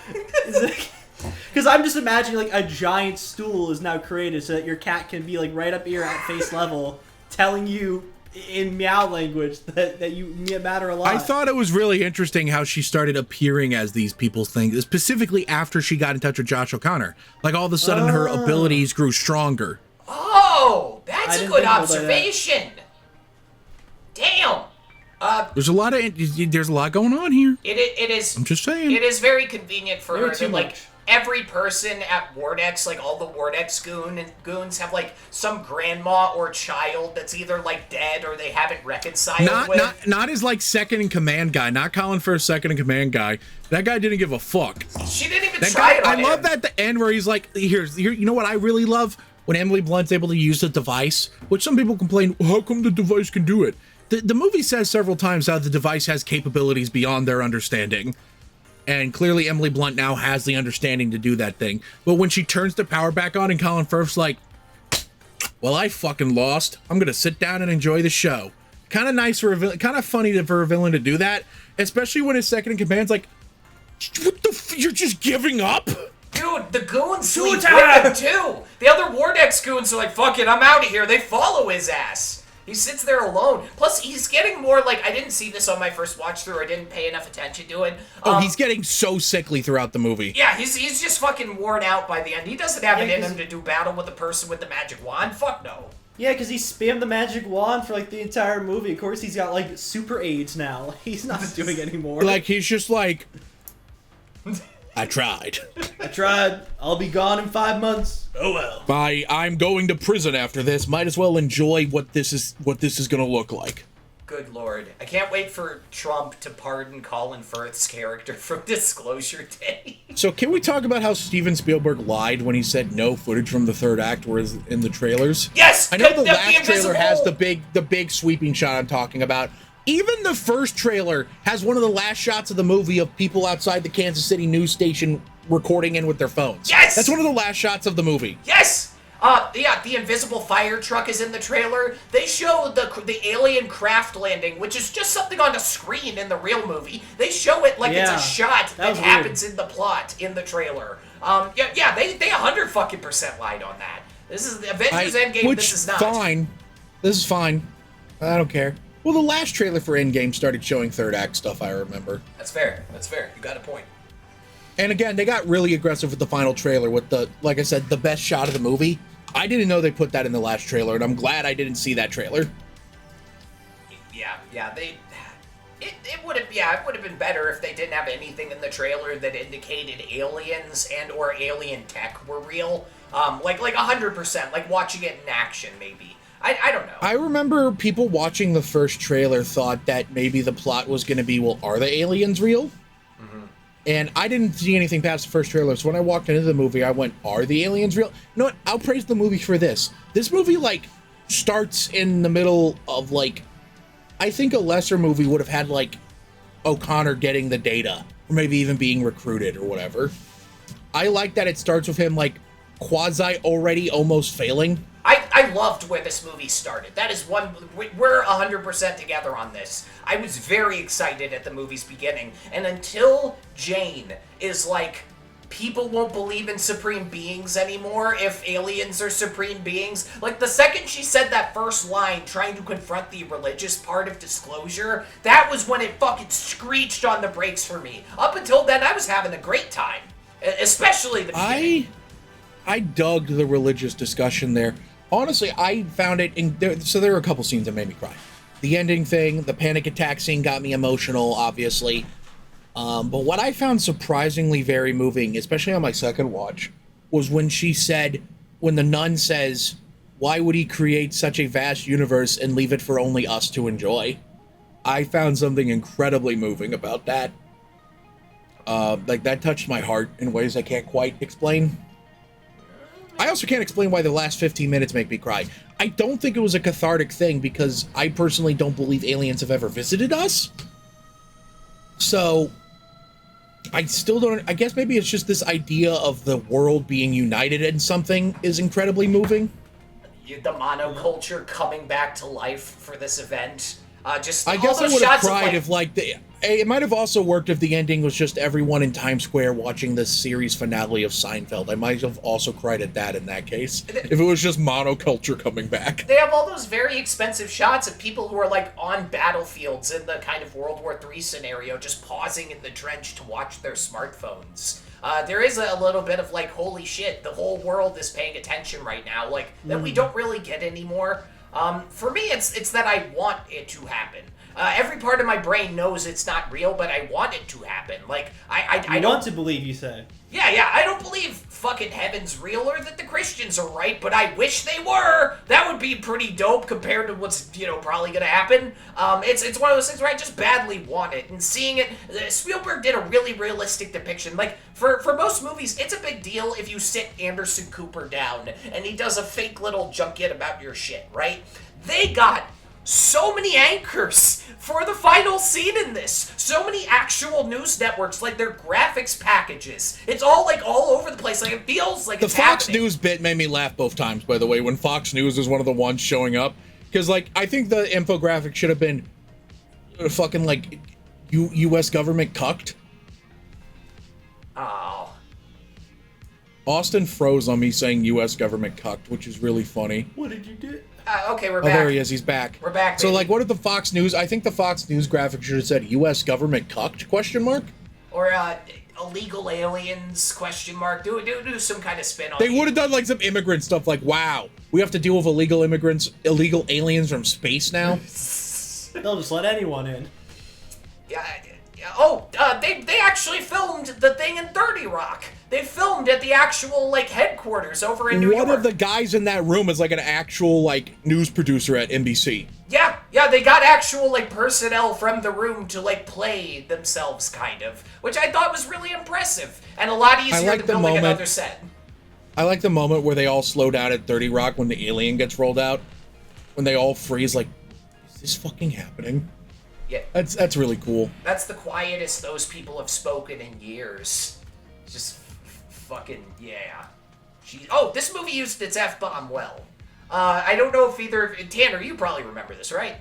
Because I'm just imagining like a giant stool is now created so that your cat can be like right up here at face level, telling you in meow language that you matter a lot. I thought it was really interesting how she started appearing as these people's things, specifically after she got in touch with Josh O'Connor. Like all of a sudden her abilities grew stronger. Oh, that's a good observation. Damn. There's a lot going on here. It is. I'm just saying. It is very convenient for her too that, like, much. every person at Wardex, like all the Wardex goons have like some grandma or child that's either like dead or they haven't reconciled with. Not as like second in command guy. Not Colin Firth's second in command guy. That guy didn't give a fuck. She didn't even That try guy, it on I love him. that at the end where he's like, here, you know what I really love? When Emily Blunt's able to use the device, which some people complain, how come the device can do it? The movie says several times how the device has capabilities beyond their understanding. And clearly Emily Blunt now has the understanding to do that thing. But when she turns the power back on and Colin Firth's like, well, I fucking lost. I'm going to sit down and enjoy the show. Kind of nice for a villain, kind of funny for a villain to do that. Especially when his second in command's like, what the you're just giving up? Dude, the goons sleep with him too. The other Wardex goons are like, fuck it, I'm out of here. They follow his ass. He sits there alone. Plus, he's getting more like, I didn't see this on my first watch through. I didn't pay enough attention to it. He's getting so sickly throughout the movie. Yeah, he's just fucking worn out by the end. He doesn't have it in him to do battle with a person with the magic wand. Fuck no. Yeah, because he spammed the magic wand for like the entire movie. Of course, he's got like super AIDS now. He's not doing anymore. Like, he's just like, I tried. I'll be gone in 5 months. Oh well. I'm going to prison after this. Might as well enjoy what this is going to look like. Good lord. I can't wait for Trump to pardon Colin Firth's character from Disclosure Day. So can we talk about how Steven Spielberg lied when he said no footage from the third act was in the trailers? Yes! I know the last trailer has the big sweeping shot I'm talking about. Even the first trailer has one of the last shots of the movie of people outside the Kansas City news station recording in with their phones. Yes! That's one of the last shots of the movie. Yes! Yeah, the invisible fire truck is in the trailer. They show the alien craft landing, which is just something on a screen in the real movie. They show it like it's a shot that happens in the plot in the trailer. Yeah, they 100% lied on that. This is the Avengers Endgame. This is not. This is fine. I don't care. Well, the last trailer for Endgame started showing third act stuff, I remember. That's fair. You got a point. And again, they got really aggressive with the final trailer with like I said, the best shot of the movie. I didn't know they put that in the last trailer, and I'm glad I didn't see that trailer. Yeah, it would have been better if they didn't have anything in the trailer that indicated aliens and or alien tech were real. Like 100%, like watching it in action, maybe. I don't know. I remember people watching the first trailer thought that maybe the plot was going to be, well, are the aliens real? Mm-hmm. And I didn't see anything past the first trailer, so when I walked into the movie, I went, are the aliens real? You know what? I'll praise the movie for this. This movie, like, starts in the middle of, like, I think a lesser movie would have had, like, O'Connor getting the data, or maybe even being recruited or whatever. I like that it starts with him, like, quasi already almost failing. I loved where this movie started. That is one. We're 100% together on this. I was very excited at the movie's beginning. And until Jane is like, people won't believe in supreme beings anymore if aliens are supreme beings. Like, the second she said that first line, trying to confront the religious part of Disclosure, that was when it fucking screeched on the brakes for me. Up until then, I was having a great time. Especially the beginning. I dug the religious discussion there. Honestly, I found it so there were a couple scenes that made me cry. The ending thing, the panic attack scene got me emotional, obviously. But what I found surprisingly very moving, especially on my second watch, was when the nun says, why would he create such a vast universe and leave it for only us to enjoy? I found something incredibly moving about that. Like, that touched my heart in ways I can't quite explain. I also can't explain why the last 15 minutes make me cry. I don't think it was a cathartic thing because I personally don't believe aliens have ever visited us. So, I still don't... I guess maybe it's just this idea of the world being united in something is incredibly moving. The monoculture coming back to life for this event. Just I all guess I those would have shots of, cried if it might have also worked if the ending was just everyone in Times Square watching the series finale of Seinfeld. I might have also cried at that in that case. If it was just monoculture coming back. They have all those very expensive shots of people who are like on battlefields in the kind of World War III scenario, just pausing in the trench to watch their smartphones. There is a little bit of like, holy shit, the whole world is paying attention right now, like that we don't really get anymore. For me, it's that I want it to happen. Every part of my brain knows it's not real, but I want it to happen. Like, I don't want to believe, you say. Yeah, I don't believe fucking heaven's real or that the Christians are right, but I wish they were. That would be pretty dope compared to what's, probably gonna happen. It's one of those things where I just badly want it, and seeing it, Spielberg did a really realistic depiction. Like, for most movies, it's a big deal if you sit Anderson Cooper down, and he does a fake little junket about your shit, right? They got so many anchors for the final scene in this. So many actual news networks, like their graphics packages. It's all like all over the place. Like it feels like the it's Fox happening. News bit made me laugh both times, by the way, when Fox News is one of the ones showing up. Because, like, I think the infographic should have been fucking, like, U.S. government cucked. Oh. Austin froze on me saying U.S. government cucked, which is really funny. What did you do? Okay, we're Oh, back. there he is. He's back. We're back, So, baby. like, what did the Fox News... I think the Fox News graphic should have said U.S. government cucked, question mark? Or, illegal aliens, question mark. Do some kind of spin on They it. would have done, like, some immigrant stuff, like, wow, we have to deal with illegal aliens from space now? They'll just let anyone in. Yeah. Oh, they actually filmed the thing in 30 Rock. They filmed at the actual, like, headquarters over in New York. One of the guys in that room is, like, an actual, like, news producer at NBC. Yeah, they got actual, like, personnel from the room to, like, play themselves, kind of. Which I thought was really impressive. And a lot easier like than the building moment- another set. I like the moment where they all slow down at 30 Rock when the alien gets rolled out. When they all freeze, like, is this fucking happening? Yeah. That's really cool. That's the quietest those people have spoken in years. Just fucking, yeah. Oh, this movie used its F-bomb well. I don't know if either... Tanner, you probably remember this, right?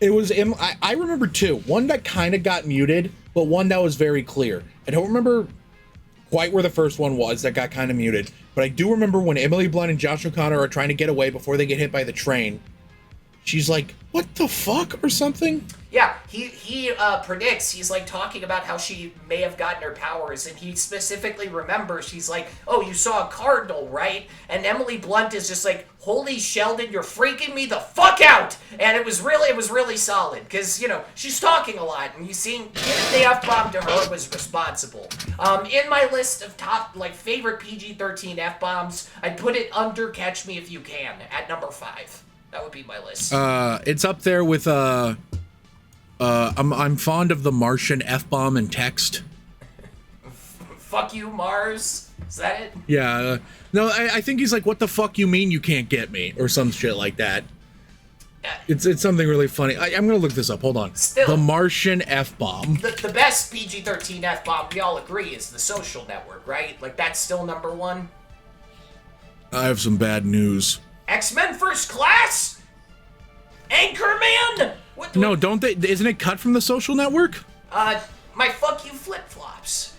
It was... I remember two. One that kind of got muted, but one that was very clear. I don't remember quite where the first one was that got kind of muted, but I do remember when Emily Blunt and Josh O'Connor are trying to get away before they get hit by the train. She's like, what the fuck, or something? Yeah, he predicts, he's like talking about how she may have gotten her powers, and he specifically remembers, he's like, oh, you saw a cardinal, right? And Emily Blunt is just like, holy Sheldon, you're freaking me the fuck out! And it was really solid, because, she's talking a lot, and you seeing the F-bomb to her was responsible. In my list of top, favorite PG-13 F-bombs, I'd put it under Catch Me If You Can, at number 5. That would be my list. It's up there with, I'm fond of the Martian F-bomb and text. Fuck you, Mars. Is that it? Yeah. No, I think he's like, what the fuck you mean you can't get me? Or some shit like that. It's something really funny. I'm gonna look this up. Hold on. Still, the Martian F-bomb. The best PG-13 F-bomb, we all agree, is The Social Network, right? Like, that's still number 1? I have some bad news. X-Men First Class? Anchorman? No, don't they? Isn't it cut from The Social Network? My fuck you flip-flops.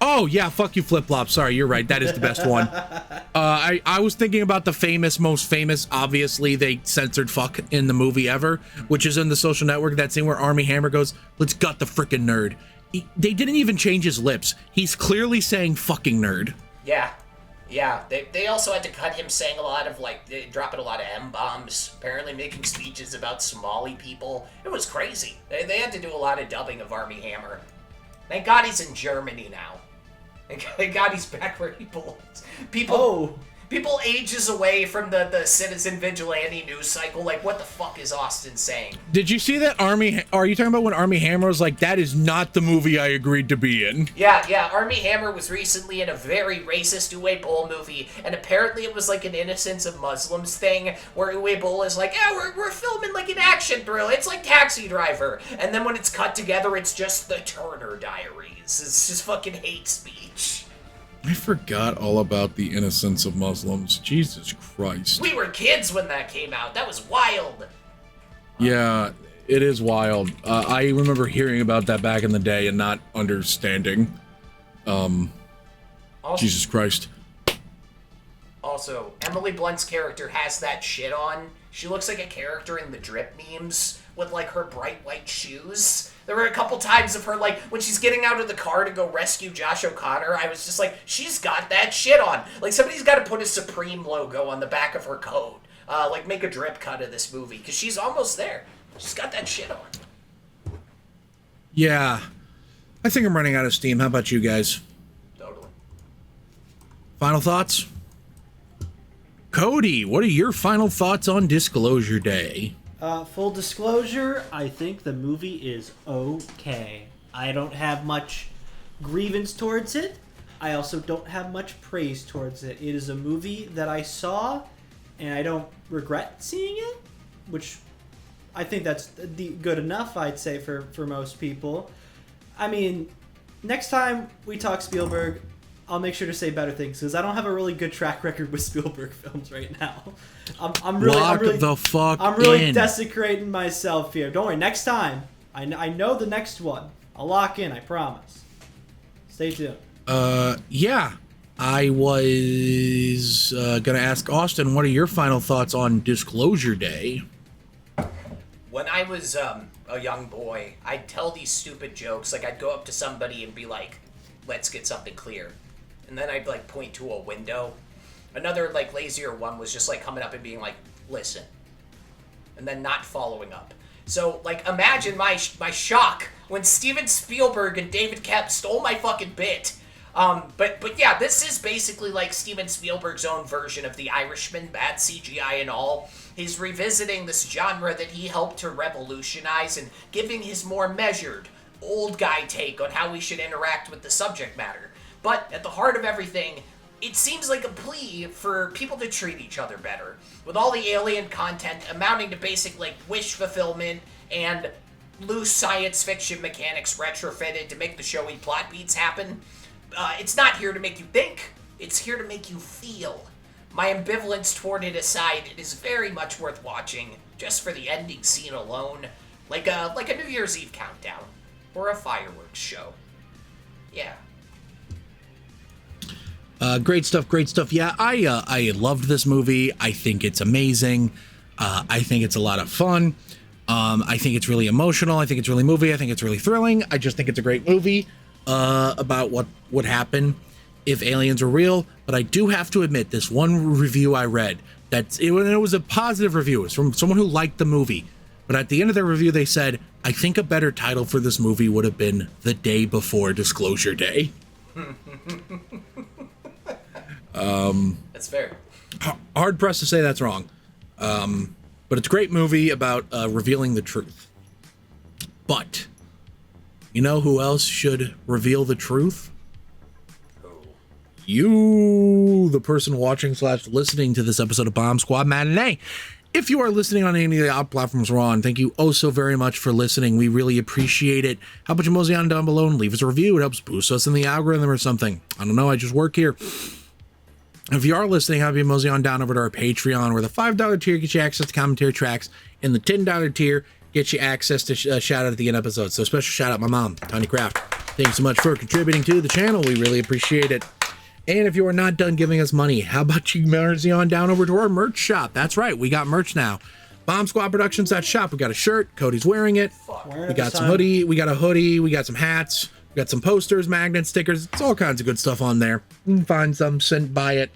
Oh, yeah, fuck you flip-flops. Sorry, you're right. That is the best one. I was thinking about the most famous, obviously, they censored fuck in the movie ever, which is in The Social Network, that scene where Armie Hammer goes, let's gut the frickin' nerd. They didn't even change his lips. He's clearly saying fucking nerd. Yeah, they also had to cut him saying a lot of, dropping a lot of M-bombs, apparently making speeches about Somali people. It was crazy. They had to do a lot of dubbing of Armie Hammer. Thank God he's in Germany now. Thank God he's back where he belongs. People ages away from the citizen vigilante news cycle. Like, what the fuck is Austin saying? Did you see that are you talking about when Armie Hammer was like, that is not the movie I agreed to be in? Yeah, Armie Hammer was recently in a very racist Uwe Boll movie, and apparently it was like an Innocence of Muslims thing, where Uwe Boll is like, yeah, we're filming like an action thriller, it's like Taxi Driver, and then when it's cut together, it's just the Turner Diaries. It's just fucking hate speech. I forgot all about the Innocence of Muslims. Jesus Christ. We were kids when that came out. That was wild. Yeah, It is wild. I remember hearing about that back in the day and not understanding. Jesus Christ. Also, Emily Blunt's character has that shit on. She looks like a character in the Drip memes with, like, her bright white shoes. There were a couple times of her, like, when she's getting out of the car to go rescue Josh O'Connor, I was just like, she's got that shit on. Like, somebody's got to put a Supreme logo on the back of her coat. Like, make a drip cut of this movie, because she's almost there. She's got that shit on. Yeah. I think I'm running out of steam. How about you guys? Totally. Final thoughts? Cody, what are your final thoughts on Disclosure Day? Full disclosure, I think the movie is okay. I don't have much grievance towards it. I also don't have much praise towards it. It is a movie that I saw, and I don't regret seeing it, which I think that's good enough, I'd say, for most people. I mean, next time we talk Spielberg, I'll make sure to say better things, because I don't have a really good track record with Spielberg films right now. I'm really desecrating myself here. Don't worry, next time, I know the next one. I'll lock in, I promise. Stay tuned. Yeah. I was gonna ask Austin, what are your final thoughts on Disclosure Day? When I was a young boy, I'd tell these stupid jokes. Like, I'd go up to somebody and be like, let's get something clear. And then I'd, like, point to a window. Another, like, lazier one was just, like, coming up and being like, listen. And then not following up. So, like, imagine my shock when Steven Spielberg and David Koepp stole my fucking bit. But yeah, this is basically like Steven Spielberg's own version of The Irishman, bad CGI and all. He's revisiting this genre that he helped to revolutionize and giving his more measured, old guy take on how we should interact with the subject matter. But at the heart of everything, it seems like a plea for people to treat each other better. With all the alien content amounting to basic, like, wish fulfillment and loose science fiction mechanics retrofitted to make the showy plot beats happen, it's not here to make you think, it's here to make you feel. My ambivalence toward it aside, it is very much worth watching, just for the ending scene alone. Like a New Year's Eve countdown, or a fireworks show. Yeah. Great stuff. Yeah, I loved this movie. I think it's amazing. I think it's a lot of fun. I think it's really emotional. I think it's really movie. I think it's really thrilling. I just think it's a great movie about what would happen if aliens are real. But I do have to admit, this one review I read, it was a positive review. It's from someone who liked the movie. But at the end of their review, they said, I think a better title for this movie would have been The Day Before Disclosure Day. That's fair. Hard pressed to say that's wrong. But it's a great movie about revealing the truth. But you know who else should reveal the truth? Who? You, the person watching / listening to this episode of Bomb Squad Matinee. If you are listening on any of the out platforms we're on, thank you oh so very much for listening. We really appreciate it. How about you mosey on down below and leave us a review? It helps boost us in the algorithm or something. I don't know. I just work here. If you are listening, how about you mosey on down over to our Patreon, where the $5 tier gets you access to commentary tracks, and the $10 tier gets you access to shout out at the end episodes. So special shout out my mom, Tiny Craft. Thanks so much for contributing to the channel. We really appreciate it. And if you are not done giving us money, how about you mosey on down over to our merch shop? That's right, we got merch now. BombSquadProductions.shop. We got a shirt. Cody's wearing it. We got some hoodie. We got a hoodie. We got some hats. We got some posters, magnets, stickers. It's all kinds of good stuff on there. You can find some, buy it.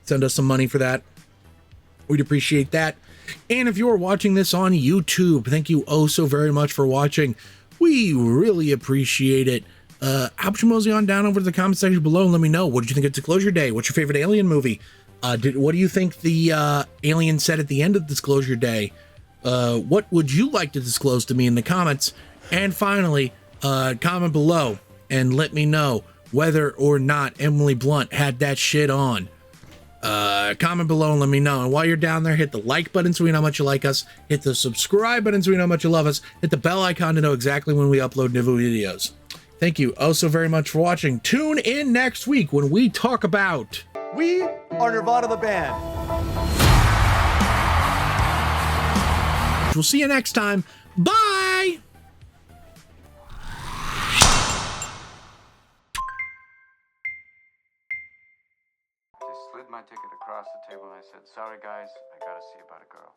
Send us some money for that. We'd appreciate that. And if you are watching this on YouTube, thank you oh so very much for watching. We really appreciate it. How about you mosey on down over to the comment section below and let me know, what did you think of Disclosure Day? What's your favorite alien movie? What do you think the alien said at the end of Disclosure Day? What would you like to disclose to me in the comments? And finally, comment below and let me know whether or not Emily Blunt had that shit on. Comment below and let me know. And while you're down there, hit the like button so we know how much you like us. Hit the subscribe button so we know how much you love us. Hit the bell icon to know exactly when we upload new videos. Thank you oh so very much for watching. Tune in next week when we talk about... We are Nirvana the band. We'll see you next time. Bye! They slid my ticket across the table and I said, sorry guys, I gotta see about a girl.